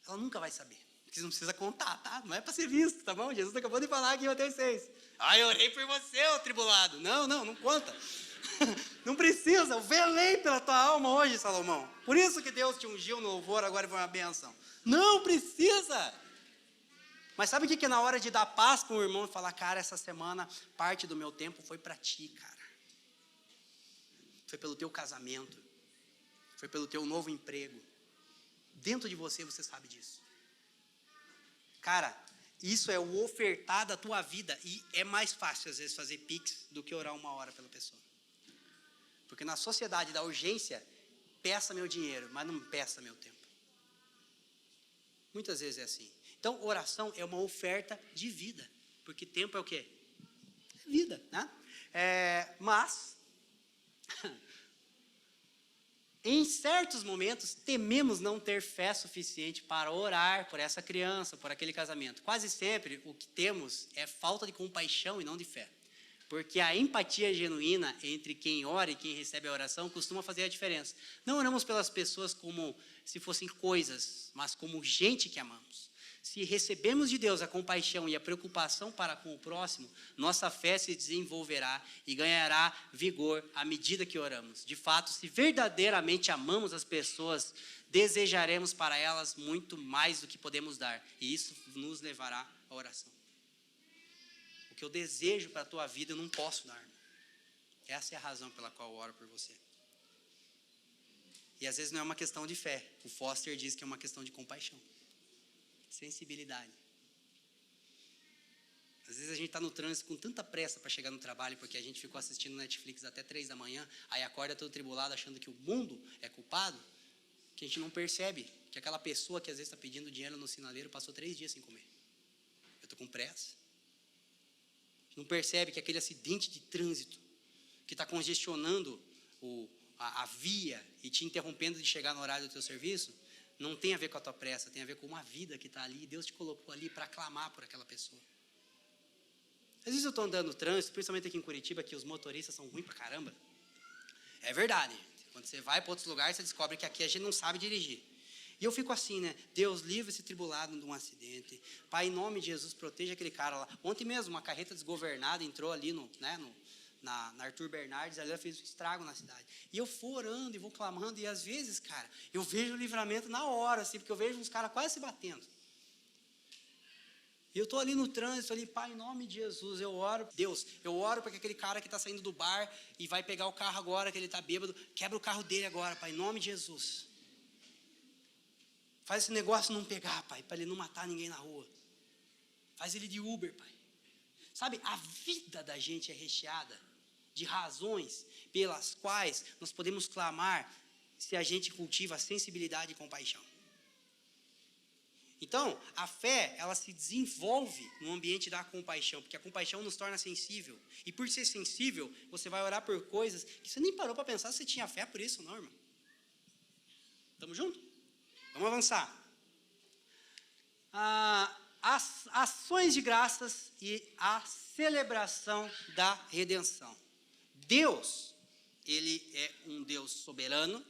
Ela nunca vai saber. Porque você não precisa contar, tá? Não é para ser visto, tá bom? Jesus acabou de falar aqui em Mateus 6. Eu orei por você, ô tribulado. Não conta. Não precisa, eu velei pela tua alma hoje, Salomão. Por isso que Deus te ungiu no louvor, agora foi uma bênção. Não precisa. Mas sabe o que é na hora de dar paz com o irmão e falar, cara, essa semana parte do meu tempo foi para ti, cara. Foi pelo teu casamento. Foi pelo teu novo emprego. Dentro de você sabe disso. Cara, isso é o ofertar da tua vida. E é mais fácil, às vezes, fazer pix do que orar 1 hora pela pessoa. Porque na sociedade da urgência, peça meu dinheiro, mas não peça meu tempo. Muitas vezes é assim. Então, oração é uma oferta de vida. Porque tempo é o quê? É vida, né? Mas, em certos momentos, tememos não ter fé suficiente para orar por essa criança, por aquele casamento. Quase sempre, o que temos é falta de compaixão e não de fé. Porque a empatia genuína entre quem ora e quem recebe a oração costuma fazer a diferença. Não oramos pelas pessoas como se fossem coisas, mas como gente que amamos. Se recebemos de Deus a compaixão e a preocupação para com o próximo, nossa fé se desenvolverá e ganhará vigor à medida que oramos. De fato, se verdadeiramente amamos as pessoas, desejaremos para elas muito mais do que podemos dar. E isso nos levará à oração. O que eu desejo para a tua vida, eu não posso dar. Essa é a razão pela qual eu oro por você. E às vezes não é uma questão de fé. O Foster diz que é uma questão de compaixão. Sensibilidade. Às vezes a gente está no trânsito com tanta pressa para chegar no trabalho, porque a gente ficou assistindo Netflix até 3 da manhã, aí acorda todo tribulado achando que o mundo é culpado, que a gente não percebe que aquela pessoa que às vezes está pedindo dinheiro no sinaleiro passou 3 dias sem comer. Eu estou com pressa. Não percebe que aquele acidente de trânsito que está congestionando a via e te interrompendo de chegar no horário do teu serviço, não tem a ver com a tua pressa, tem a ver com uma vida que está ali, e Deus te colocou ali para clamar por aquela pessoa. Às vezes eu estou andando no trânsito, principalmente aqui em Curitiba, que os motoristas são ruins pra caramba. É verdade, gente. Quando você vai para outros lugares, você descobre que aqui a gente não sabe dirigir. E eu fico assim, né? Deus, livre esse tribulado de um acidente. Pai, em nome de Jesus, proteja aquele cara lá. Ontem mesmo, uma carreta desgovernada entrou ali na Arthur Bernardes, ali ela fez um estrago na cidade. E eu vou orando e vou clamando, e às vezes, cara, eu vejo o livramento na hora, assim, porque eu vejo uns caras quase se batendo. E eu estou ali no trânsito, ali, Pai, em nome de Jesus, eu oro. Deus, eu oro para que aquele cara que está saindo do bar e vai pegar o carro agora, que ele está bêbado, quebra o carro dele agora, Pai, em nome de Jesus. Faz esse negócio não pegar, Pai, para ele não matar ninguém na rua. Faz ele de Uber, Pai. Sabe, a vida da gente é recheada de razões pelas quais nós podemos clamar se a gente cultiva sensibilidade e compaixão. Então, a fé, ela se desenvolve no ambiente da compaixão, porque a compaixão nos torna sensível. E por ser sensível, você vai orar por coisas que você nem parou para pensar se você tinha fé por isso, não, irmão. Estamos juntos? Vamos avançar. As ações de graças e a celebração da redenção. Deus, ele é um Deus soberano,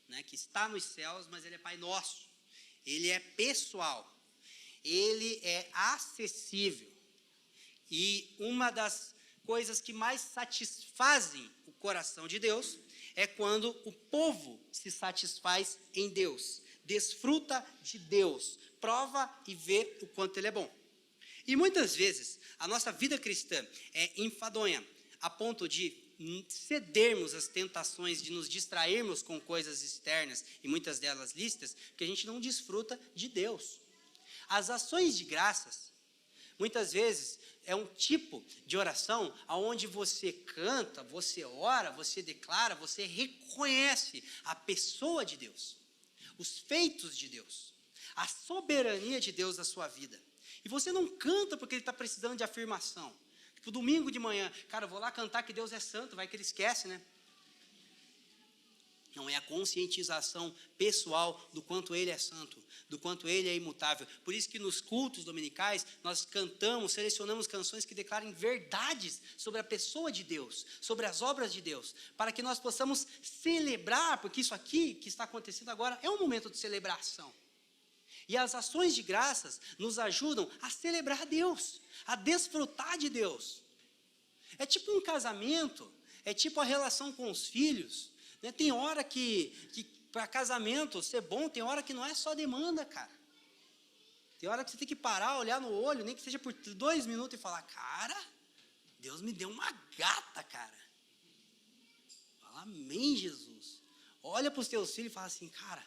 né, que está nos céus, mas ele é Pai nosso. Ele é pessoal. Ele é acessível. E uma das coisas que mais satisfazem o coração de Deus é quando o povo se satisfaz em Deus, desfruta de Deus, prova e vê o quanto Ele é bom. E muitas vezes a nossa vida cristã é enfadonha, a ponto de cedermos às tentações, de nos distrairmos com coisas externas, e muitas delas lícitas, porque a gente não desfruta de Deus. As ações de graças Muitas vezes é um tipo de oração onde você canta, você ora, você declara, você reconhece a pessoa de Deus, os feitos de Deus, a soberania de Deus na sua vida. E você não canta porque ele está precisando de afirmação. Tipo, domingo de manhã, cara, eu vou lá cantar que Deus é santo, vai que ele esquece, né? Não, é a conscientização pessoal do quanto ele é santo, do quanto ele é imutável. Por isso que nos cultos dominicais, nós cantamos, selecionamos canções que declarem verdades sobre a pessoa de Deus, sobre as obras de Deus, para que nós possamos celebrar, porque isso aqui que está acontecendo agora é um momento de celebração. E as ações de graças nos ajudam a celebrar Deus, a desfrutar de Deus. É tipo um casamento, é tipo a relação com os filhos. Tem hora que para casamento ser bom, tem hora que não é só demanda, cara. Tem hora que você tem que parar, olhar no olho, nem que seja por 2 minutos e falar, cara, Deus me deu uma gata, cara. Fala, amém, Jesus. Olha para os teus filhos e fala assim, cara,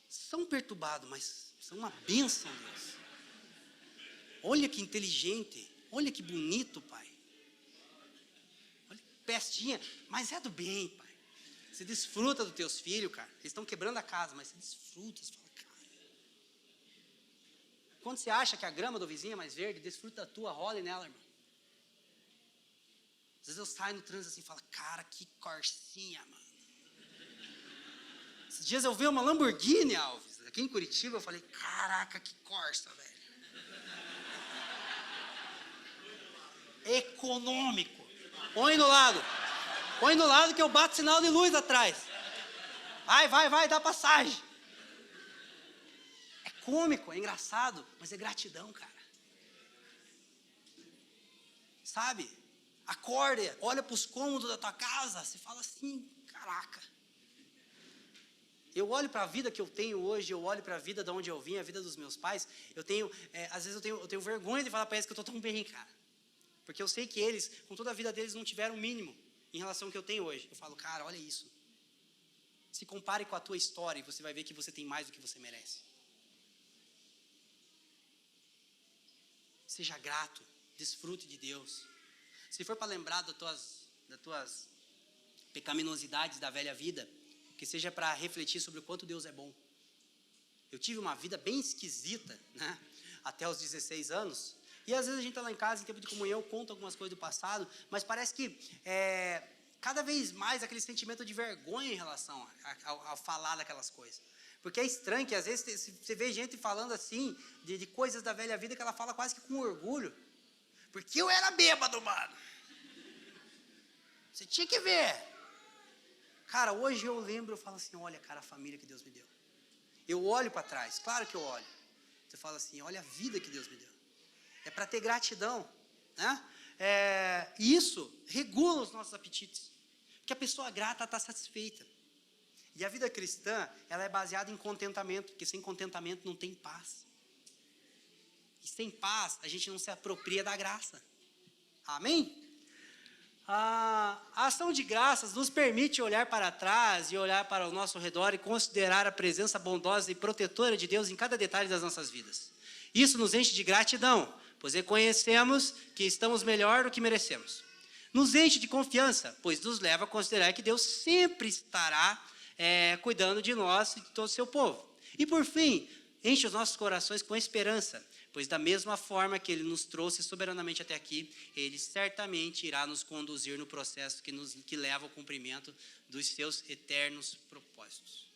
são perturbados, mas são uma bênção, Deus. Olha que inteligente, olha que bonito, pai. Olha que pestinha, mas é do bem, pai. Você desfruta dos teus filhos, cara. Eles estão quebrando a casa, mas você desfruta. Você fala, cara. Quando você acha que a grama do vizinho é mais verde, desfruta a tua, role nela, irmão. Às vezes eu saio no trânsito assim e falo, cara, que corsinha, mano. Esses dias eu vi uma Lamborghini, Alves. Aqui em Curitiba, eu falei, caraca, que Corsa, velho. Econômico. Põe no lado. Põe no lado que eu bato sinal de luz atrás. Vai, dá passagem. É cômico, é engraçado, mas é gratidão, cara. Sabe? Acorda, olha para os cômodos da tua casa, você fala assim, caraca. Eu olho para a vida que eu tenho hoje, eu olho para a vida de onde eu vim, a vida dos meus pais, às vezes eu tenho vergonha de falar para eles que eu estou tão bem, cara. Porque eu sei que eles, com toda a vida deles, não tiveram o mínimo em relação ao que eu tenho hoje. Eu falo, cara, olha isso. Se compare com a tua história e você vai ver que você tem mais do que você merece. Seja grato, desfrute de Deus. Se for para lembrar das tuas pecaminosidades da velha vida, que seja para refletir sobre o quanto Deus é bom. Eu tive uma vida bem esquisita, né? Até os 16 anos. E às vezes a gente está lá em casa, em tempo de comunhão, eu conto algumas coisas do passado, mas parece que cada vez mais aquele sentimento de vergonha em relação a falar daquelas coisas. Porque é estranho que às vezes você vê gente falando assim, de coisas da velha vida que ela fala quase que com orgulho. Porque eu era bêbado, mano. Você tinha que ver. Cara, hoje eu lembro, eu falo assim, olha, cara, a família que Deus me deu. Eu olho para trás, claro que eu olho. Você fala assim, olha a vida que Deus me deu. É para ter gratidão, né? E isso regula os nossos apetites. Porque a pessoa grata está satisfeita. E a vida cristã, ela é baseada em contentamento, porque sem contentamento não tem paz. E sem paz, a gente não se apropria da graça. Amém? A ação de graças nos permite olhar para trás e olhar para o nosso redor e considerar a presença bondosa e protetora de Deus em cada detalhe das nossas vidas. Isso nos enche de gratidão, pois reconhecemos que estamos melhor do que merecemos. Nos enche de confiança, pois nos leva a considerar que Deus sempre estará cuidando de nós e de todo o seu povo. E por fim, enche os nossos corações com esperança, pois da mesma forma que Ele nos trouxe soberanamente até aqui, Ele certamente irá nos conduzir no processo que leva ao cumprimento dos seus eternos propósitos.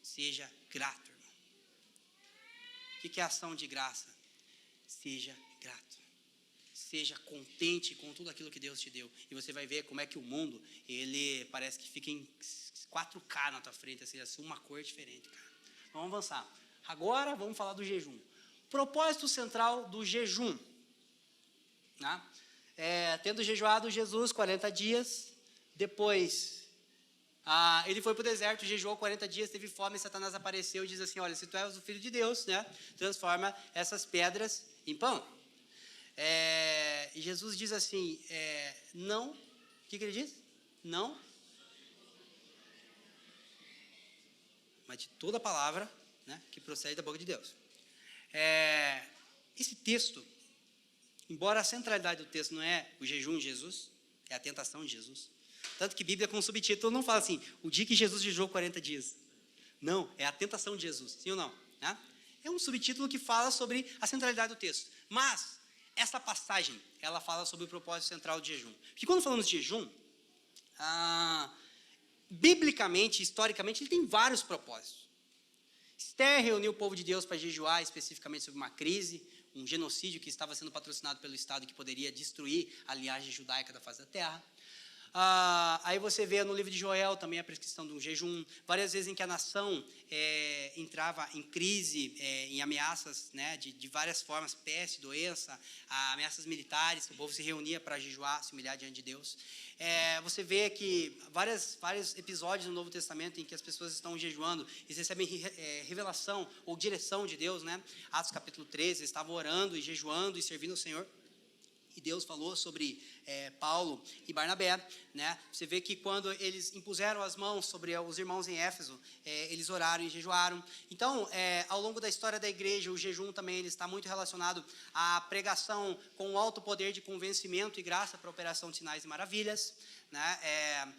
Seja grato, irmão. O que é ação de graça? Seja grato. Seja contente com tudo aquilo que Deus te deu. E você vai ver como é que o mundo, ele parece que fica em 4K na tua frente, assim, uma cor diferente, cara. Vamos avançar. Agora vamos falar do jejum. Propósito central do jejum. Né? Tendo jejuado Jesus 40 dias, depois ele foi para o deserto, jejuou 40 dias, teve fome, e Satanás apareceu e diz assim, olha, se tu és o Filho de Deus, né, transforma essas pedras em pão. E Jesus diz assim, não, o que ele diz? Não, mas de toda a palavra, né, que procede da boca de Deus. Esse texto, embora a centralidade do texto não é o jejum de Jesus, é a tentação de Jesus. Tanto que Bíblia com subtítulo não fala assim, o dia que Jesus jejuou 40 dias. Não, é a tentação de Jesus, sim ou não? Né? É um subtítulo que fala sobre a centralidade do texto. Mas essa passagem, ela fala sobre o propósito central de jejum. Porque quando falamos de jejum, biblicamente, historicamente, ele tem vários propósitos. Esther reuniu o povo de Deus para jejuar especificamente sobre uma crise, um genocídio que estava sendo patrocinado pelo Estado que poderia destruir a linhagem judaica da face da terra. Aí você vê no livro de Joel também a prescrição de um jejum, várias vezes em que a nação entrava em crise, em ameaças, né, de várias formas, peste, doença, ameaças militares, o povo se reunia para jejuar, se humilhar diante de Deus. Você vê que vários episódios no Novo Testamento em que as pessoas estão jejuando e recebem revelação ou direção de Deus, né? Atos capítulo 13, eles estavam orando e jejuando e servindo ao Senhor. E Deus falou sobre Paulo e Barnabé, né? Você vê que quando eles impuseram as mãos sobre os irmãos em Éfeso, eles oraram e jejuaram. Então, ao longo da história da igreja, o jejum também ele está muito relacionado à pregação com alto poder de convencimento e graça para a operação de sinais e maravilhas. Né?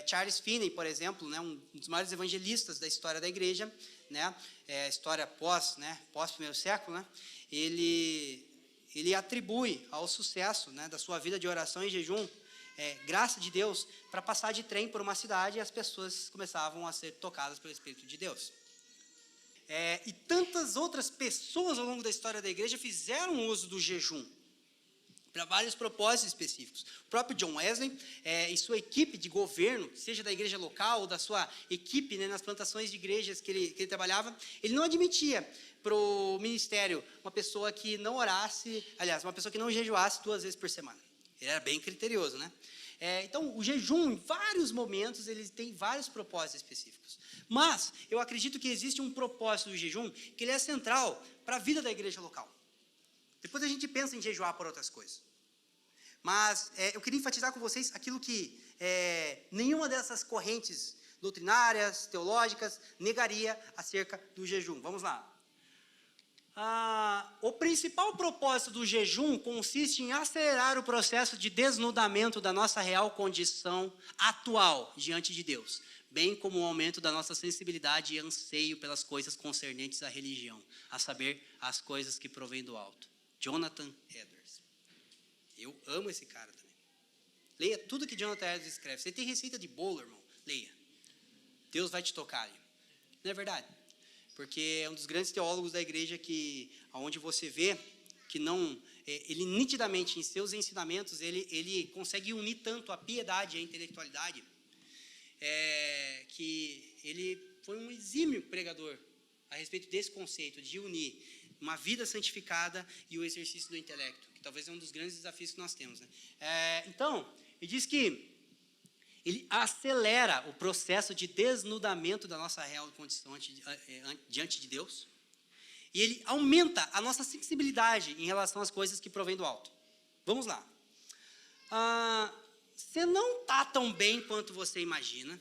Charles Finney, por exemplo, né? Um dos maiores evangelistas da história da igreja, né? História pós primeiro século, né? Ele atribui ao sucesso, né, da sua vida de oração e jejum, graça de Deus, para passar de trem por uma cidade e as pessoas começavam a ser tocadas pelo Espírito de Deus. E tantas outras pessoas ao longo da história da igreja fizeram uso do jejum para vários propósitos específicos. O próprio John Wesley e sua equipe de governo, seja da igreja local ou da sua equipe, né, nas plantações de igrejas que ele trabalhava, ele não admitia para o ministério uma pessoa que não orasse, aliás, uma pessoa que não jejuasse 2 vezes por semana. Ele era bem criterioso, né? Então, o jejum, em vários momentos, ele tem vários propósitos específicos. Mas, eu acredito que existe um propósito do jejum que ele é central para a vida da igreja local. Depois a gente pensa em jejuar por outras coisas. Mas eu queria enfatizar com vocês aquilo que nenhuma dessas correntes doutrinárias, teológicas, negaria acerca do jejum. Vamos lá. O principal propósito do jejum consiste em acelerar o processo de desnudamento da nossa real condição atual diante de Deus, bem como o aumento da nossa sensibilidade e anseio pelas coisas concernentes à religião, a saber, as coisas que provêm do alto. Jonathan Edwards. Eu amo esse cara também. Leia tudo que Jonathan Edwards escreve. Você tem receita de bolo, irmão? Leia. Deus vai te tocar ali. Não é verdade? Porque é um dos grandes teólogos da igreja onde você vê que ele nitidamente em seus ensinamentos, ele consegue unir tanto a piedade e a intelectualidade, que ele foi um exímio pregador a respeito desse conceito de unir uma vida santificada e o exercício do intelecto, que talvez é um dos grandes desafios que nós temos. Né? Então, ele diz que ele acelera o processo de desnudamento da nossa real condição diante de Deus, e ele aumenta a nossa sensibilidade em relação às coisas que provêm do alto. Vamos lá. Você não está tão bem quanto você imagina.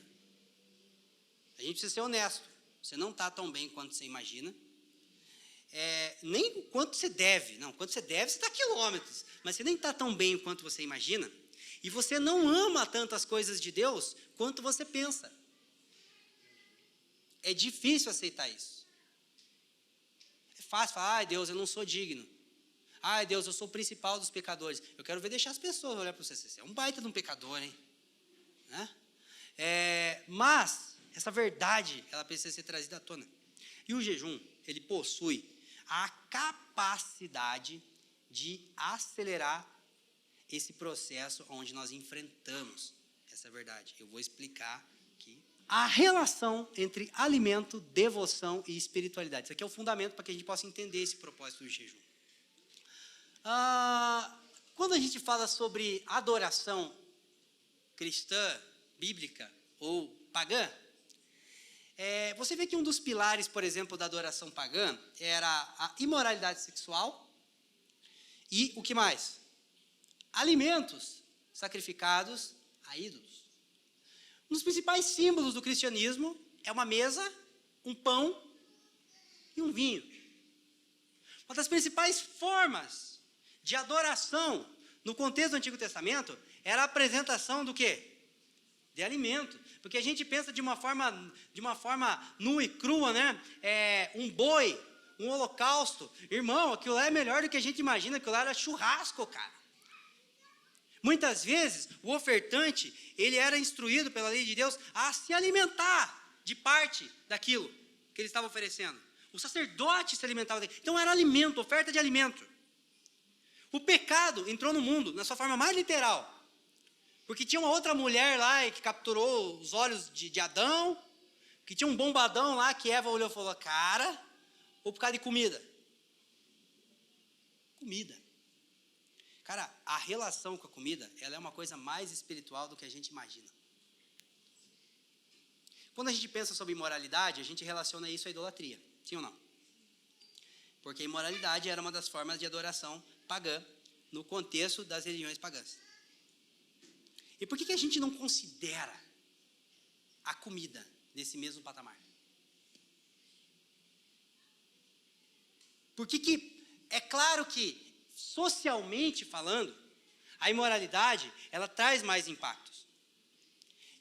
A gente precisa ser honesto. Você não está tão bem quanto você imagina. Nem quanto você deve. Não, quanto você deve, você está a quilômetros. Mas você nem está tão bem quanto você imagina. E você não ama tanto as coisas de Deus quanto você pensa. É difícil aceitar isso. É fácil falar, ai Deus, eu não sou digno. Ai Deus, eu sou o principal dos pecadores. Eu quero ver deixar as pessoas olhar para você. Você é um baita de um pecador, hein? Né? Mas, essa verdade, ela precisa ser trazida à tona. E o jejum, ele possui a capacidade de acelerar esse processo onde nós enfrentamos essa verdade. Eu vou explicar aqui. A relação entre alimento, devoção e espiritualidade. Isso aqui é o fundamento para que a gente possa entender esse propósito do jejum. Quando a gente fala sobre adoração cristã, bíblica ou pagã, você vê que um dos pilares, por exemplo, da adoração pagã era a imoralidade sexual e o que mais? Alimentos sacrificados a ídolos. Um dos principais símbolos do cristianismo é uma mesa, um pão e um vinho. Uma das principais formas de adoração, no contexto do Antigo Testamento, era a apresentação do quê? De alimento. Porque a gente pensa de uma forma nua e crua, né? Um boi, um holocausto. Irmão, aquilo lá é melhor do que a gente imagina, aquilo lá era churrasco, cara. Muitas vezes, o ofertante, ele era instruído pela lei de Deus a se alimentar de parte daquilo que ele estava oferecendo. O sacerdote se alimentava daquilo. Então era alimento, oferta de alimento. O pecado entrou no mundo, na sua forma mais literal. Porque tinha uma outra mulher lá que capturou os olhos de Adão, que tinha um bombadão lá que Eva olhou e falou, cara, ou por causa de comida? Comida. Cara, a relação com a comida, ela é uma coisa mais espiritual do que a gente imagina. Quando a gente pensa sobre imoralidade, a gente relaciona isso à idolatria, sim ou não? Porque a imoralidade era uma das formas de adoração pagã, no contexto das religiões pagãs. E por que a gente não considera a comida nesse mesmo patamar? Porque é claro que, socialmente falando, a imoralidade, ela traz mais impactos.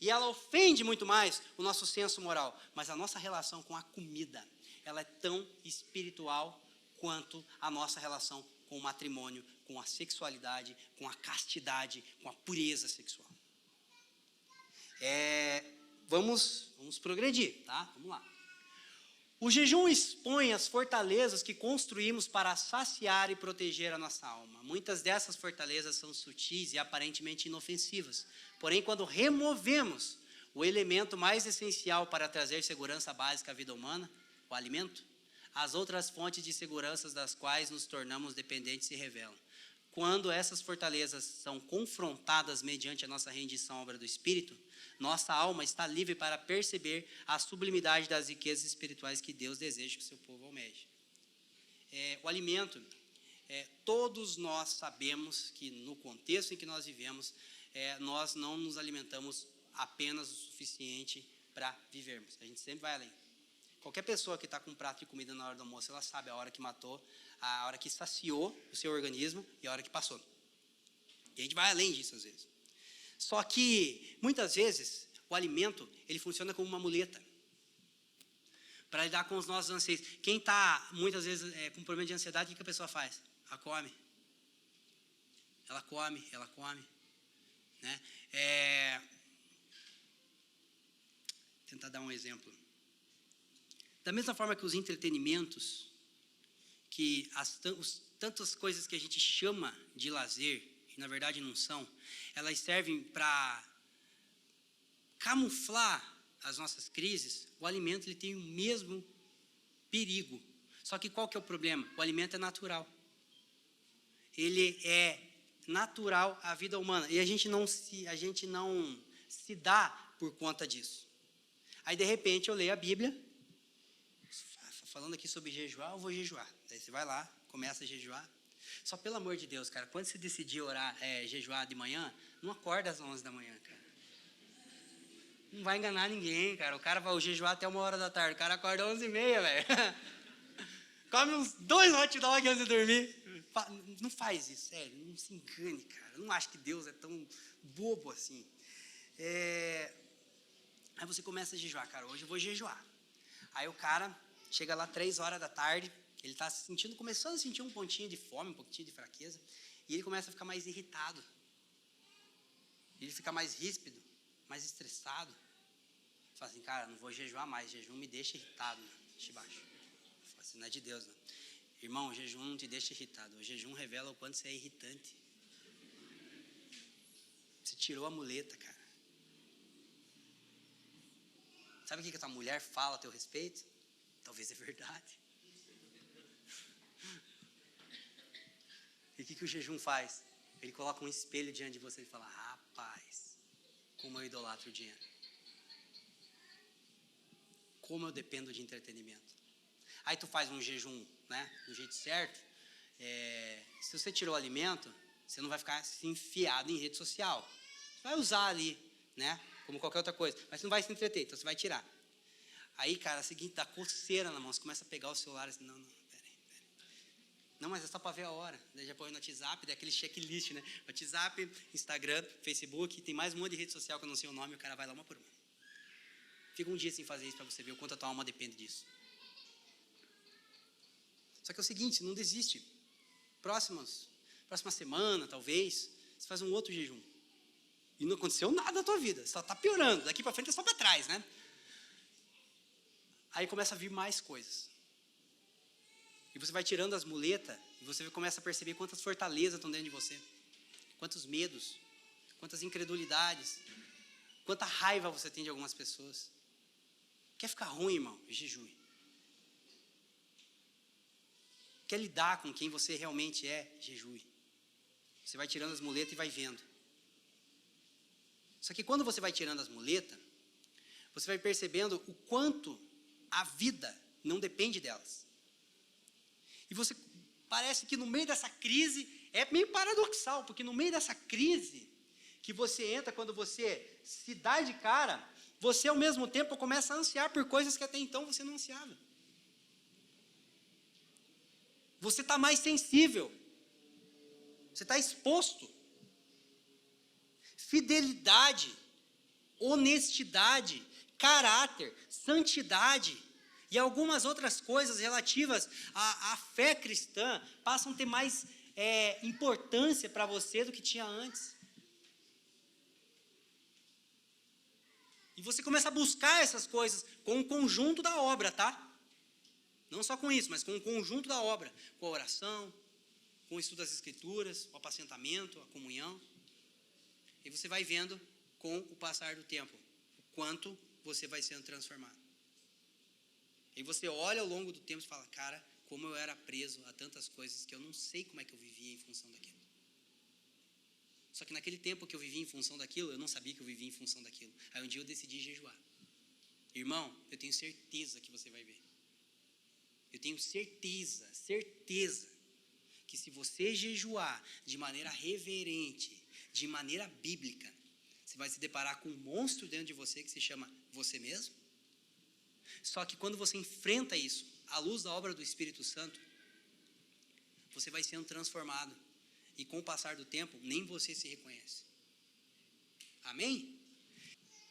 E ela ofende muito mais o nosso senso moral. Mas a nossa relação com a comida, ela é tão espiritual quanto a nossa relação com o matrimônio, com a sexualidade, com a castidade, com a pureza sexual. Vamos progredir, tá? Vamos lá. O jejum expõe as fortalezas que construímos para saciar e proteger a nossa alma. Muitas dessas fortalezas são sutis e aparentemente inofensivas. Porém, quando removemos o elemento mais essencial para trazer segurança básica à vida humana, o alimento, as outras fontes de segurança das quais nos tornamos dependentes se revelam. Quando essas fortalezas são confrontadas mediante a nossa rendição à obra do Espírito, nossa alma está livre para perceber a sublimidade das riquezas espirituais que Deus deseja que o seu povo almeje. O alimento, todos nós sabemos que no contexto em que nós vivemos, nós não nos alimentamos apenas o suficiente para vivermos. A gente sempre vai além. Qualquer pessoa que está com um prato de comida na hora do almoço, ela sabe a hora que matou, a hora que saciou o seu organismo e a hora que passou. E a gente vai além disso às vezes. Só que, muitas vezes, o alimento, ele funciona como uma muleta para lidar com os nossos anseios. Quem está, muitas vezes, com problema de ansiedade, o que a pessoa faz? Ela come. Ela come. Né? Tentar dar um exemplo. Da mesma forma que os entretenimentos, que tantas coisas que a gente chama de lazer, e na verdade não são, elas servem para camuflar as nossas crises. O alimento, ele tem o mesmo perigo. Só que qual que é o problema? O alimento é natural. Ele é natural à vida humana. E a gente não se dá por conta disso. Aí, de repente, eu leio a Bíblia, falando aqui sobre jejuar, eu vou jejuar. Aí você vai lá, começa a jejuar. Só pelo amor de Deus, cara, quando você decidir jejuar de manhã, não acorda às 11 da manhã, cara. Não vai enganar ninguém, cara. O cara vai jejuar até 1h da tarde. O cara acorda às 11h30, velho. Come uns 2 hot dogs antes de dormir. Não faz isso, sério. Não se engane, cara. Eu não acho que Deus é tão bobo assim. Aí você começa a jejuar, cara. Hoje eu vou jejuar. Aí o cara chega lá 3h da tarde. Ele está começando a sentir um pontinho de fome, um pouquinho de fraqueza. E ele começa a ficar mais irritado. Ele fica mais ríspido, mais estressado. Fala assim, cara, não vou jejuar mais. Jejum me deixa irritado, deixa baixo. Fala assim, não é de Deus, não. Irmão, o jejum não te deixa irritado. O jejum revela o quanto você é irritante. Você tirou a muleta, cara. Sabe o que a tua mulher fala a teu respeito? Talvez é verdade. E o que o jejum faz? Ele coloca um espelho diante de você e fala, rapaz, como eu idolatro o dinheiro. Como eu dependo de entretenimento. Aí tu faz um jejum, né, do jeito certo. Se você tirou o alimento, você não vai ficar assim, enfiado em rede social. Você vai usar ali, né, como qualquer outra coisa. Mas você não vai se entreter, então você vai tirar. Aí, cara, é o seguinte, dá coceira na mão. Você começa a pegar o celular assim, não, peraí. Não, mas é só para ver a hora. Daí já põe no WhatsApp, daí aquele checklist, né? WhatsApp, Instagram, Facebook, tem mais um monte de rede social que eu não sei o nome, o cara vai lá uma por uma. Fica um dia sem fazer isso para você ver o quanto a tua alma depende disso. Só que é o seguinte, não desiste. Próxima semana, talvez, você faz um outro jejum. E não aconteceu nada na tua vida, só está piorando. Daqui para frente é só para trás, né? Aí começa a vir mais coisas. E você vai tirando as muletas e você começa a perceber quantas fortalezas estão dentro de você. Quantos medos, quantas incredulidades, quanta raiva você tem de algumas pessoas. Quer ficar ruim, irmão? Jejue. Quer lidar com quem você realmente é? Jejue. Você vai tirando as muletas e vai vendo. Só que quando você vai tirando as muletas, você vai percebendo o quanto a vida não depende delas. E você parece que no meio dessa crise, é meio paradoxal, porque no meio dessa crise que você entra, quando você se dá de cara, você ao mesmo tempo começa a ansiar por coisas que até então você não ansiava. Você está mais sensível. Você está exposto. Fidelidade, honestidade, caráter, santidade e algumas outras coisas relativas à fé cristã passam a ter mais importância para você do que tinha antes. E você começa a buscar essas coisas com o conjunto da obra, tá? Não só com isso, mas com o conjunto da obra. Com a oração, com o estudo das escrituras, o apacentamento, a comunhão. E você vai vendo, com o passar do tempo, o quanto você vai sendo transformado. E você olha ao longo do tempo e fala, cara, como eu era preso a tantas coisas que eu não sei como é que eu vivia em função daquilo. Só que naquele tempo que eu vivia em função daquilo, eu não sabia que eu vivia em função daquilo. Aí um dia eu decidi jejuar. Irmão, eu tenho certeza que você vai ver. Eu tenho certeza, que se você jejuar de maneira reverente, de maneira bíblica, você vai se deparar com um monstro dentro de você que se chama você mesmo. Só que quando você enfrenta isso, à luz da obra do Espírito Santo, você vai sendo transformado. E com o passar do tempo, nem você se reconhece. Amém?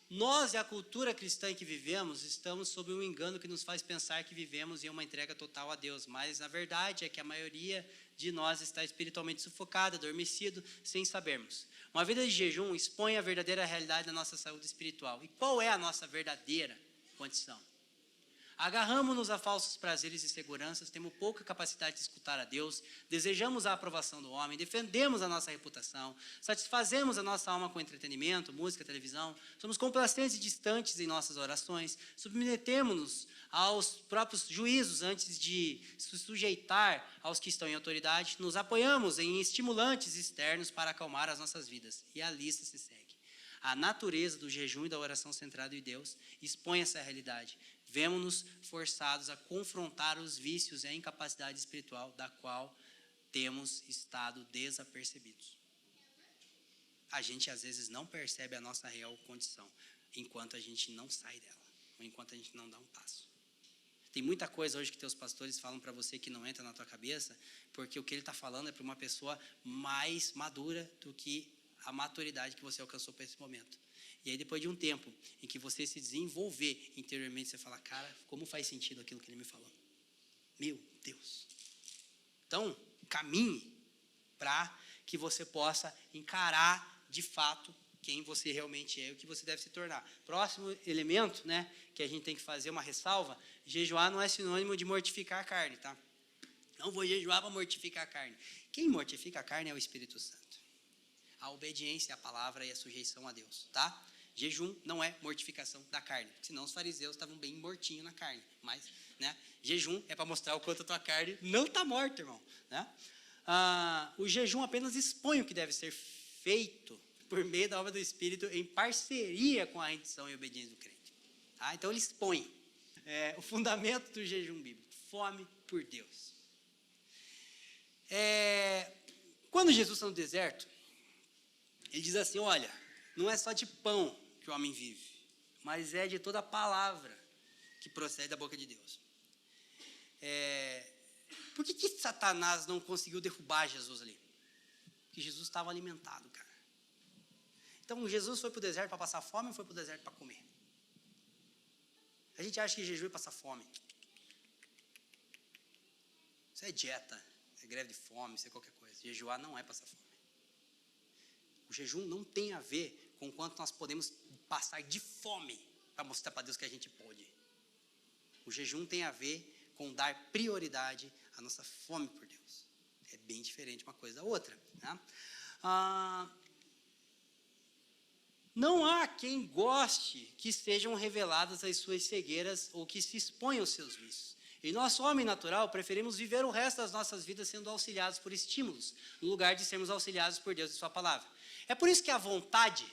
Nós e a cultura cristã em que vivemos, estamos sob um engano que nos faz pensar que vivemos em uma entrega total a Deus. Mas a verdade é que a maioria de nós está espiritualmente sufocada, adormecido, sem sabermos. Uma vida de jejum expõe a verdadeira realidade da nossa saúde espiritual. E qual é a nossa verdadeira condição? Agarramos-nos a falsos prazeres e seguranças, temos pouca capacidade de escutar a Deus, desejamos a aprovação do homem, defendemos a nossa reputação, satisfazemos a nossa alma com entretenimento, música, televisão, somos complacentes e distantes em nossas orações, submetemos-nos aos próprios juízos antes de se sujeitar aos que estão em autoridade, nos apoiamos em estimulantes externos para acalmar as nossas vidas. E a lista se segue. A natureza do jejum e da oração centrada em Deus expõe essa realidade. Vemo-nos forçados a confrontar os vícios e a incapacidade espiritual da qual temos estado desapercebidos. A gente às vezes não percebe a nossa real condição enquanto a gente não sai dela, ou enquanto a gente não dá um passo. Tem muita coisa hoje que teus pastores falam para você que não entra na tua cabeça, porque o que ele está falando é para uma pessoa mais madura do que a maturidade que você alcançou para esse momento. E aí depois de um tempo em que você se desenvolver interiormente, você fala, cara, como faz sentido aquilo que ele me falou? Meu Deus. Então, caminhe para que você possa encarar de fato quem você realmente é e o que você deve se tornar. Próximo elemento, né, que a gente tem que fazer uma ressalva, jejuar não é sinônimo de mortificar a carne, tá? Não vou jejuar para mortificar a carne. Quem mortifica a carne é o Espírito Santo. A obediência à palavra e a sujeição a Deus, tá? Jejum não é mortificação da carne, porque senão os fariseus estavam bem mortinhos na carne, mas, né, jejum é para mostrar o quanto a tua carne não está morta, irmão, né? O jejum apenas expõe o que deve ser feito por meio da obra do Espírito em parceria com a rendição e obediência do crente, tá? Então ele expõe o fundamento do jejum bíblico, fome por Deus. Quando Jesus está no deserto, ele diz assim, olha, não é só de pão que o homem vive, mas é de toda a palavra que procede da boca de Deus. Por que Satanás não conseguiu derrubar Jesus ali? Porque Jesus estava alimentado, cara. Então, Jesus foi para o deserto para passar fome ou foi para o deserto para comer? A gente acha que jejum é passar fome. Isso é dieta, é greve de fome, isso é qualquer coisa. Jejuar não é passar fome. O jejum não tem a ver com quanto nós podemos passar de fome para mostrar para Deus que a gente pode. O jejum tem a ver com dar prioridade à nossa fome por Deus. É bem diferente uma coisa da outra, né? Não há quem goste que sejam reveladas as suas cegueiras ou que se exponham aos seus vícios. E nós, homem natural, preferimos viver o resto das nossas vidas sendo auxiliados por estímulos, no lugar de sermos auxiliados por Deus e sua palavra. É por isso que a vontade,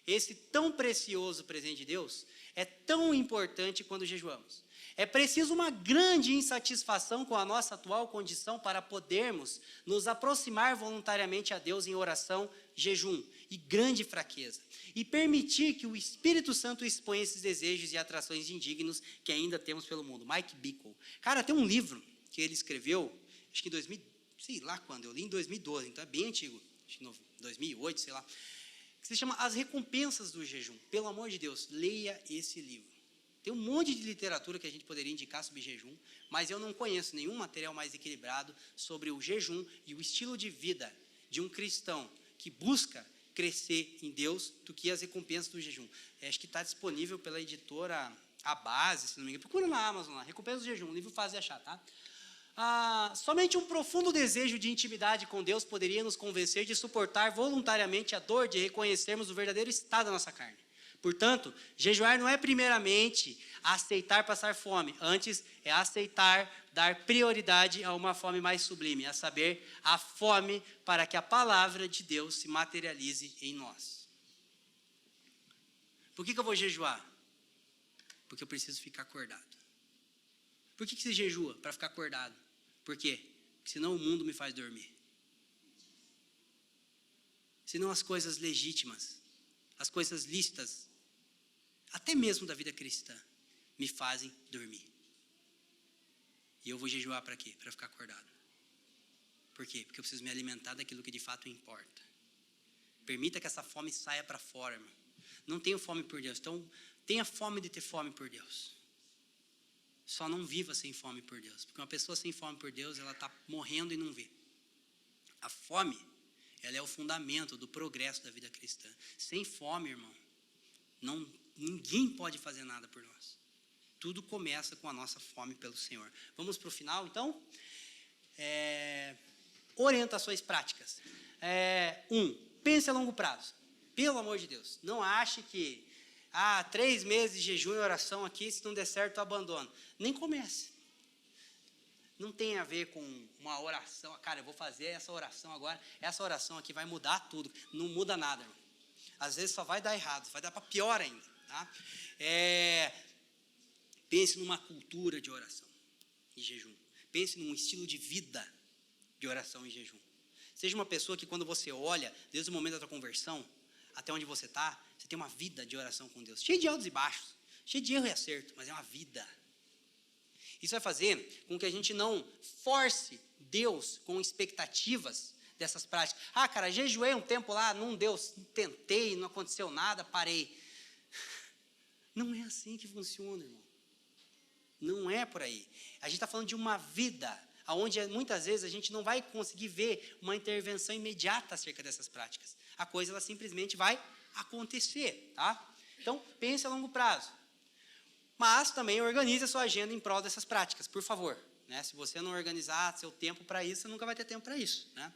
esse tão precioso presente de Deus, é tão importante quando jejuamos. É preciso uma grande insatisfação com a nossa atual condição para podermos nos aproximar voluntariamente a Deus em oração, jejum e grande fraqueza. E permitir que o Espírito Santo exponha esses desejos e atrações indignos que ainda temos pelo mundo. Mike Bickle. Cara, tem um livro que ele escreveu, acho que em 2000, sei lá quando, eu li em 2012, então é bem antigo, acho que 2008, sei lá, que se chama As Recompensas do Jejum. Pelo amor de Deus, leia esse livro. Tem um monte de literatura que a gente poderia indicar sobre jejum, mas eu não conheço nenhum material mais equilibrado sobre o jejum e o estilo de vida de um cristão que busca crescer em Deus do que as recompensas do jejum. Acho que está disponível pela editora A Base, se não me engano. Procura na Amazon lá, Recompensas do Jejum, um livro fácil de achar, tá? Somente um profundo desejo de intimidade com Deus poderia nos convencer de suportar voluntariamente a dor de reconhecermos o verdadeiro estado da nossa carne. Portanto, jejuar não é primeiramente aceitar passar fome, antes é aceitar dar prioridade a uma fome mais sublime, a saber, a fome para que a palavra de Deus se materialize em nós. Por que eu vou jejuar? Porque eu preciso ficar acordado. Por que se jejua? Para ficar acordado. Por quê? Porque senão o mundo me faz dormir. Senão as coisas legítimas, as coisas lícitas, até mesmo da vida cristã, me fazem dormir. E eu vou jejuar para quê? Para ficar acordado. Por quê? Porque eu preciso me alimentar daquilo que de fato importa. Permita que essa fome saia para fora, irmão. Não tenho fome por Deus, então tenha fome de ter fome por Deus. Só não viva sem fome por Deus, porque uma pessoa sem fome por Deus, ela está morrendo e não vê. A fome, ela é o fundamento do progresso da vida cristã. Sem fome, irmão, ninguém pode fazer nada por nós. Tudo começa com a nossa fome pelo Senhor. Vamos para o final, então? Orientações práticas. Pense a longo prazo. Pelo amor de Deus, não ache que 3 meses de jejum e oração aqui, se não der certo, eu abandono. Nem comece. Não tem a ver com uma oração. Cara, eu vou fazer essa oração agora. Essa oração aqui vai mudar tudo. Não muda nada, irmão. Às vezes só vai dar errado, vai dar para pior ainda. Tá? Pense numa cultura de oração e jejum. Pense num estilo de vida de oração e jejum. Seja uma pessoa que quando você olha, desde o momento da tua conversão, até onde você está, você tem uma vida de oração com Deus. Cheio de altos e baixos, cheio de erro e acerto, mas é uma vida. Isso vai fazer com que a gente não force Deus com expectativas dessas práticas. Cara, jejuei um tempo lá, não deu, tentei, não aconteceu nada, parei. Não é assim que funciona, irmão. Não é por aí. A gente está falando de uma vida onde muitas vezes a gente não vai conseguir ver uma intervenção imediata acerca dessas práticas. A coisa ela simplesmente vai acontecer, tá? Então, pense a longo prazo. Mas também organize a sua agenda em prol dessas práticas, por favor. Né? Se você não organizar seu tempo para isso, você nunca vai ter tempo para isso. Né?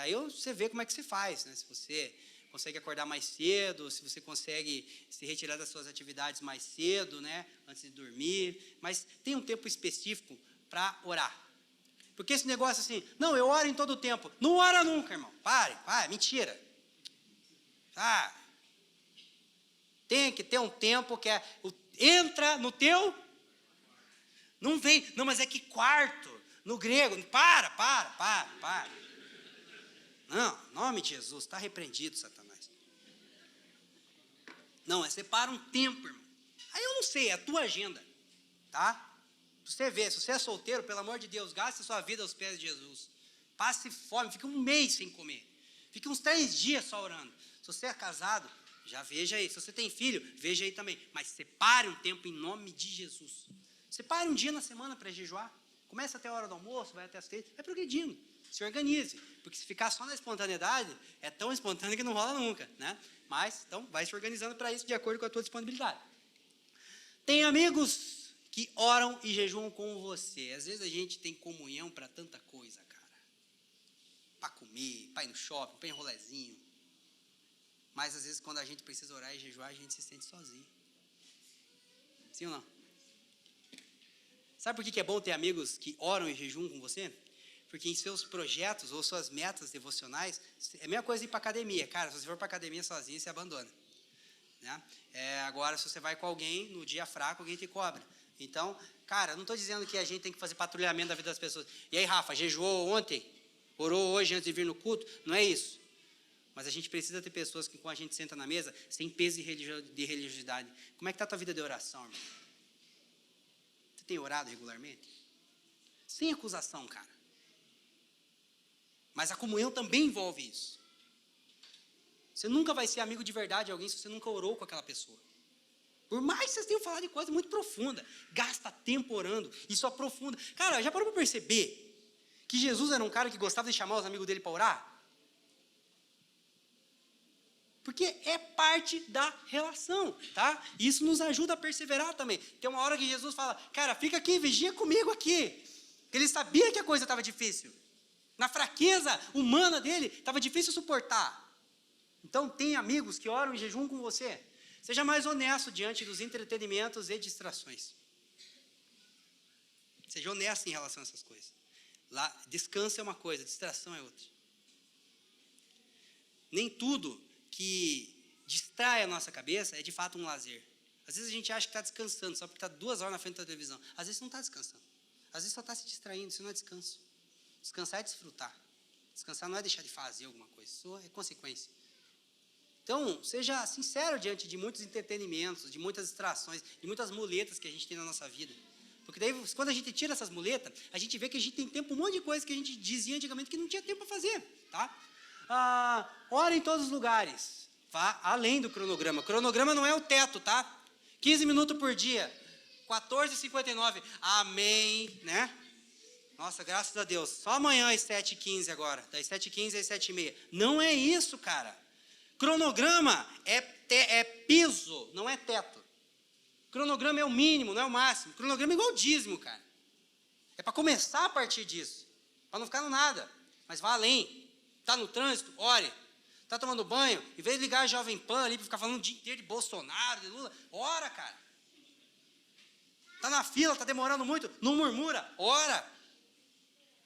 Aí você vê como é que você faz. Né? Se você consegue acordar mais cedo, se você consegue se retirar das suas atividades mais cedo, né? Antes de dormir. Mas tem um tempo específico para orar. Porque esse negócio assim, não, eu oro em todo o tempo. Não ora nunca, irmão. Pare, mentira. Tem que ter um tempo que entra no teu. Não vem, não, mas é que quarto, no grego, para. Não, em nome de Jesus, está repreendido, Satanás. Não, separa um tempo, irmão. Aí eu não sei, é a tua agenda, tá? Você vê, se você é solteiro, pelo amor de Deus, gaste a sua vida aos pés de Jesus. Passe fome, fique um mês sem comer. Fique uns 3 dias só orando. Se você é casado, já veja aí. Se você tem filho, veja aí também. Mas separe um tempo em nome de Jesus. Separe um dia na semana para jejuar. Comece até a hora do almoço, vai até as 3. Vai progredindo. Se organize. Porque se ficar só na espontaneidade, é tão espontâneo que não rola nunca, né? Mas, então, vai se organizando para isso de acordo com a tua disponibilidade. Tem amigos que oram e jejuam com você. Às vezes a gente tem comunhão para tanta coisa, cara. Para comer, para ir no shopping, para ir em rolezinho. Mas às vezes quando a gente precisa orar e jejuar, a gente se sente sozinho. Sim ou não? Sabe por que é bom ter amigos que oram e jejuam com você? Porque em seus projetos ou suas metas devocionais, é a mesma coisa ir para academia. Cara, se você for para academia sozinho, você abandona. Né? Agora, se você vai com alguém, no dia fraco, alguém te cobra. Então, cara, eu não estou dizendo que a gente tem que fazer patrulhamento da vida das pessoas. E aí, Rafa, jejuou ontem? Orou hoje antes de vir no culto? Não é isso. Mas a gente precisa ter pessoas que, quando a gente senta na mesa, sem peso de religiosidade. Como é que está a tua vida de oração, irmão? Você tem orado regularmente? Sem acusação, cara. Mas a comunhão também envolve isso. Você nunca vai ser amigo de verdade de alguém se você nunca orou com aquela pessoa. Por mais que vocês tenham falado de coisa muito profunda, gasta tempo orando, isso aprofunda. Cara, já parou para perceber que Jesus era um cara que gostava de chamar os amigos dele para orar? Porque é parte da relação, tá? Isso nos ajuda a perseverar também. Tem uma hora que Jesus fala, cara, fica aqui, vigia comigo aqui. Ele sabia que a coisa estava difícil. Na fraqueza humana dele, estava difícil suportar. Então, tem amigos que oram em jejum com você. Seja mais honesto diante dos entretenimentos e distrações. Seja honesto em relação a essas coisas. Lá, descanso é uma coisa, distração é outra. Nem tudo que distrai a nossa cabeça é de fato um lazer. Às vezes a gente acha que está descansando, só porque está 2 horas na frente da televisão. Às vezes não está descansando. Às vezes só está se distraindo, isso não é descanso. Descansar é desfrutar. Descansar não é deixar de fazer alguma coisa, isso é consequência. Então, seja sincero diante de muitos entretenimentos, de muitas distrações, de muitas muletas que a gente tem na nossa vida. Porque daí, quando a gente tira essas muletas, a gente vê que a gente tem tempo, um monte de coisa que a gente dizia antigamente que não tinha tempo para fazer, tá? Ora em todos os lugares. Vá além do cronograma. O cronograma não é o teto, tá? 15 minutos por dia. 14h59. Amém, né? Nossa, graças a Deus. Só amanhã às 7h15 agora. Das 7h15 às 7h30. Não é isso, cara. Cronograma é piso, não é teto. Cronograma é o mínimo, não é o máximo. Cronograma é igual dízimo, cara. É para começar a partir disso. Para não ficar no nada. Mas vá além. Está no trânsito? Ore. Está tomando banho? Em vez de ligar a Jovem Pan ali para ficar falando o dia inteiro de Bolsonaro, de Lula, ora, cara. Está na fila, está demorando muito? Não murmura, ora.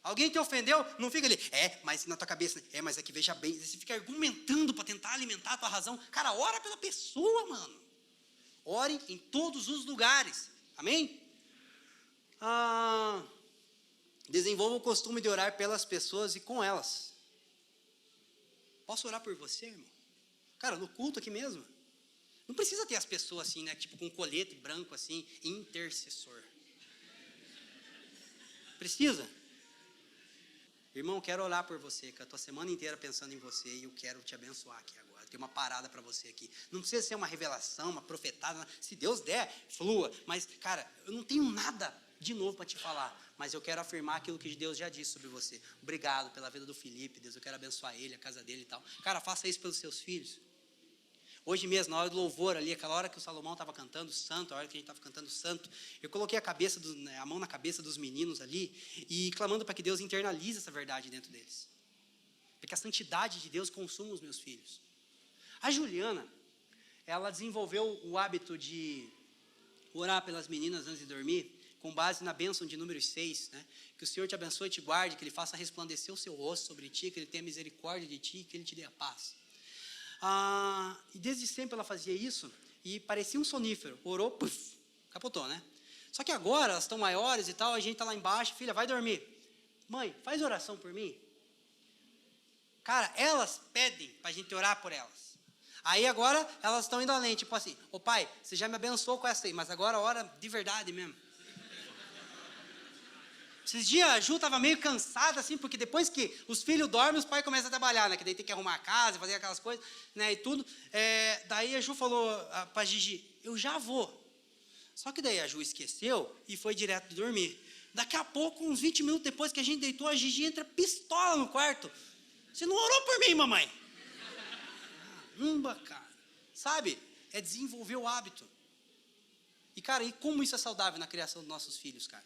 Alguém te ofendeu? Não fica ali, mas na tua cabeça, mas é que veja bem, você fica argumentando para tentar alimentar a tua razão. Cara, ora pela pessoa, mano. Ore em todos os lugares, amém? Desenvolva o costume de orar pelas pessoas e com elas. Posso orar por você, irmão? Cara, no culto aqui mesmo. Não precisa ter as pessoas assim, né? Tipo com um colete branco assim, intercessor. Precisa? Irmão, quero orar por você, que eu estou a semana inteira pensando em você e eu quero te abençoar aqui agora. Tem uma parada para você aqui. Não precisa ser uma revelação, uma profetada. Se Deus der, flua. Mas, cara, eu não tenho nada de novo para te falar. Mas eu quero afirmar aquilo que Deus já disse sobre você. Obrigado pela vida do Felipe, Deus. Eu quero abençoar ele, a casa dele e tal. Cara, faça isso pelos seus filhos. Hoje mesmo, na hora do louvor ali, aquela hora que o Salomão estava cantando santo, a hora que a gente estava cantando santo, eu coloquei a mão na cabeça dos meninos ali e clamando para que Deus internalize essa verdade dentro deles. Porque a santidade de Deus consuma os meus filhos. A Juliana, ela desenvolveu o hábito de orar pelas meninas antes de dormir, com base na bênção de número 6, né? Que o Senhor te abençoe e te guarde, que Ele faça resplandecer o seu rosto sobre ti, que Ele tenha misericórdia de ti, que Ele te dê a paz. E desde sempre ela fazia isso e parecia um sonífero, orou, puf, capotou, né? Só que agora elas estão maiores e tal, a gente está lá embaixo, filha, vai dormir. Mãe, faz oração por mim. Cara, elas pedem para a gente orar por elas. Aí agora elas estão indo além, tipo assim, pai, você já me abençoou com essa aí, mas agora ora de verdade mesmo. Esses dias a Ju estava meio cansada, assim, porque depois que os filhos dormem, os pais começam a trabalhar, né? Que daí tem que arrumar a casa, fazer aquelas coisas, né? E tudo. Daí a Ju falou para Gigi, eu já vou. Só que daí a Ju esqueceu e foi direto dormir. Daqui a pouco, uns 20 minutos depois que a gente deitou, a Gigi entra pistola no quarto. Você não orou por mim, mamãe? Caramba, cara. Sabe? É desenvolver o hábito. E, cara, e como isso é saudável na criação dos nossos filhos, cara?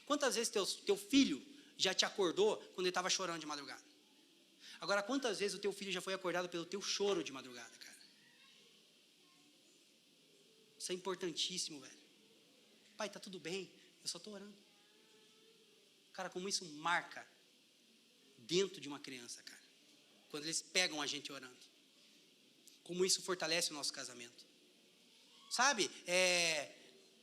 Quantas vezes teu filho já te acordou quando ele estava chorando de madrugada? Agora, quantas vezes o teu filho já foi acordado pelo teu choro de madrugada, cara? Isso é importantíssimo, velho. Pai, tá tudo bem, eu só estou orando. Cara, como isso marca dentro de uma criança, cara. Quando eles pegam a gente orando. Como isso fortalece o nosso casamento. Sabe?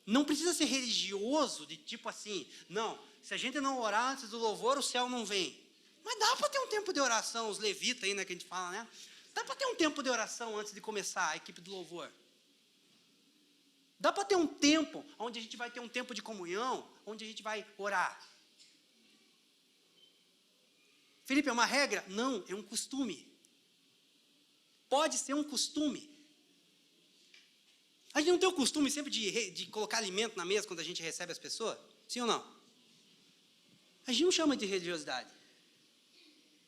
Não precisa ser religioso, de tipo assim, não, se a gente não orar antes do louvor, o céu não vem. Mas dá para ter um tempo de oração, os levitas aí, né, que a gente fala, né? Dá para ter um tempo de oração antes de começar a equipe do louvor. Dá para ter um tempo onde a gente vai ter um tempo de comunhão, onde a gente vai orar. Felipe, é uma regra? Não, é um costume. Pode ser um costume. A gente não tem o costume sempre de colocar alimento na mesa quando a gente recebe as pessoas? Sim ou não? A gente não chama de religiosidade.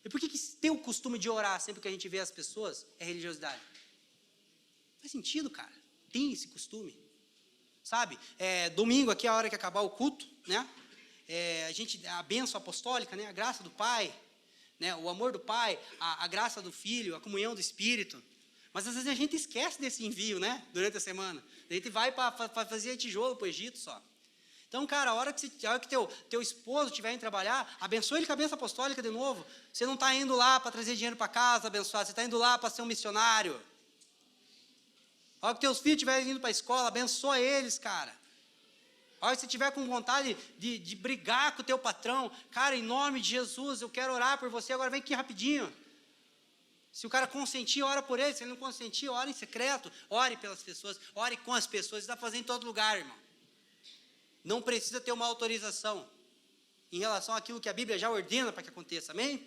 E por que ter o costume de orar sempre que a gente vê as pessoas é religiosidade? Faz sentido, cara. Tem esse costume. Sabe? Domingo aqui, a hora que acabar o culto, né? A bênção apostólica, né? A graça do Pai, né? O amor do Pai, a graça do Filho, a comunhão do Espírito. Mas às vezes a gente esquece desse envio, né? Durante a semana. A gente vai para fazer tijolo para o Egito só. Então, cara, a hora que teu esposo estiver indo trabalhar, abençoe ele com a bênção apostólica de novo. Você não está indo lá para trazer dinheiro para casa, abençoar. Você está indo lá para ser um missionário. A hora que teus filhos estiverem indo para a escola, abençoa eles, cara. A hora que você estiver com vontade de brigar com o teu patrão, cara, em nome de Jesus, eu quero orar por você, agora vem aqui rapidinho. Se o cara consentir, ora por ele. Se ele não consentir, ora em secreto. Ore pelas pessoas, ore com as pessoas. Isso dá para fazer em todo lugar, irmão. Não precisa ter uma autorização em relação àquilo que a Bíblia já ordena para que aconteça, amém?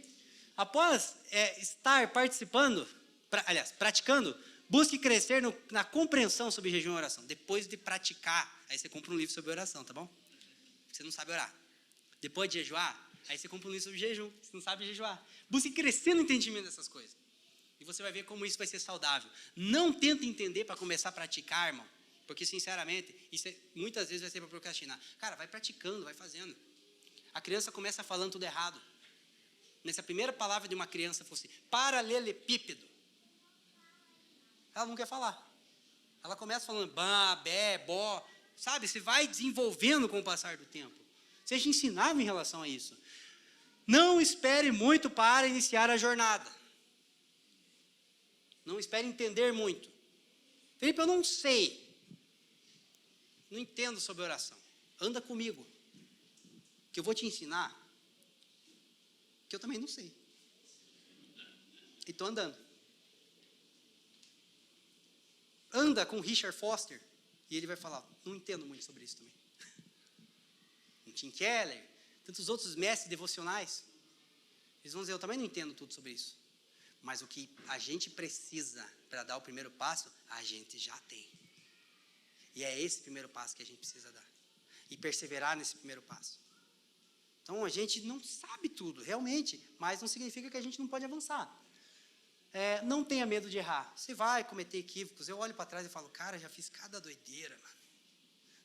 Após estar participando, praticando, busque crescer na compreensão sobre jejum e oração. Depois de praticar, aí você compra um livro sobre oração, tá bom? Você não sabe orar. Depois de jejuar, aí você compra um livro sobre jejum. Você não sabe jejuar. Busque crescer no entendimento dessas coisas. E você vai ver como isso vai ser saudável. Não tenta entender para começar a praticar, irmão. Porque, sinceramente, isso muitas vezes vai ser para procrastinar. Cara, vai praticando, vai fazendo. A criança começa falando tudo errado. Nessa primeira palavra de uma criança fosse paralelepípedo. Ela não quer falar. Ela começa falando bá, bé, bó. Sabe, você vai desenvolvendo com o passar do tempo. Seja ensinável em relação a isso. Não espere muito para iniciar a jornada. Não espere entender muito. Felipe, eu não sei. Não entendo sobre oração. Anda comigo. Que eu vou te ensinar. Que eu também não sei. E estou andando. Anda com Richard Foster. E ele vai falar, não entendo muito sobre isso também. Com Tim Keller. Tantos outros mestres devocionais. Eles vão dizer, eu também não entendo tudo sobre isso. Mas o que a gente precisa para dar o primeiro passo, a gente já tem. E é esse primeiro passo que a gente precisa dar. E perseverar nesse primeiro passo. Então, a gente não sabe tudo, realmente. Mas não significa que a gente não pode avançar. Não tenha medo de errar. Você vai cometer equívocos. Eu olho para trás e falo, cara, já fiz cada doideira, mano.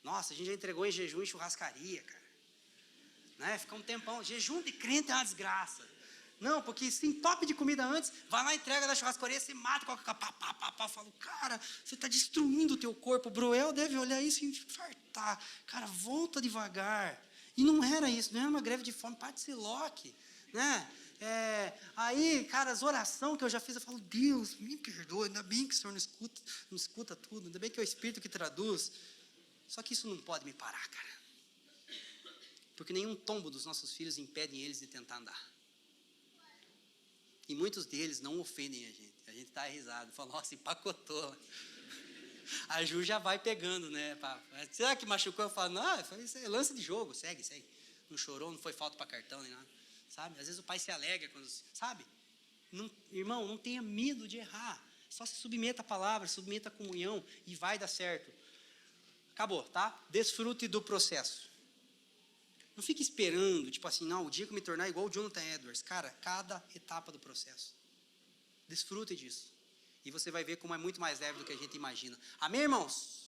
Nossa, a gente já entregou em jejum e churrascaria, cara. Né? Fica um tempão. Jejum de crente é uma desgraça. Não, porque se entope de comida antes, vai lá, entrega da churrascaria, você mata, eu falo, cara, você está destruindo o teu corpo. O Broel deve olhar isso e infartar. Cara, volta devagar. E não era isso, não era uma greve de fome, para de ser Loki, né? Aí, cara, as orações que eu já fiz, eu falo, Deus, me perdoa, ainda bem que o Senhor não escuta tudo, ainda bem que é o Espírito que traduz. Só que isso não pode me parar, cara. Porque nenhum tombo dos nossos filhos impede eles de tentar andar. E muitos deles não ofendem a gente. A gente está risado. Fala, nossa, empacotou. A Ju já vai pegando, né? Será que machucou? Eu falo, não, isso é lance de jogo. Segue. não chorou, não foi falta para cartão nem nada, sabe? Às vezes o pai se alegra quando, sabe? Não, irmão, não tenha medo de errar. Só se submeta à palavra, submeta à comunhão e vai dar certo. Acabou, tá? Desfrute do processo. Não fique esperando, tipo assim, não, o dia que eu me tornar igual o Jonathan Edwards. Cara, cada etapa do processo. Desfrute disso. E você vai ver como é muito mais leve do que a gente imagina. Amém, irmãos?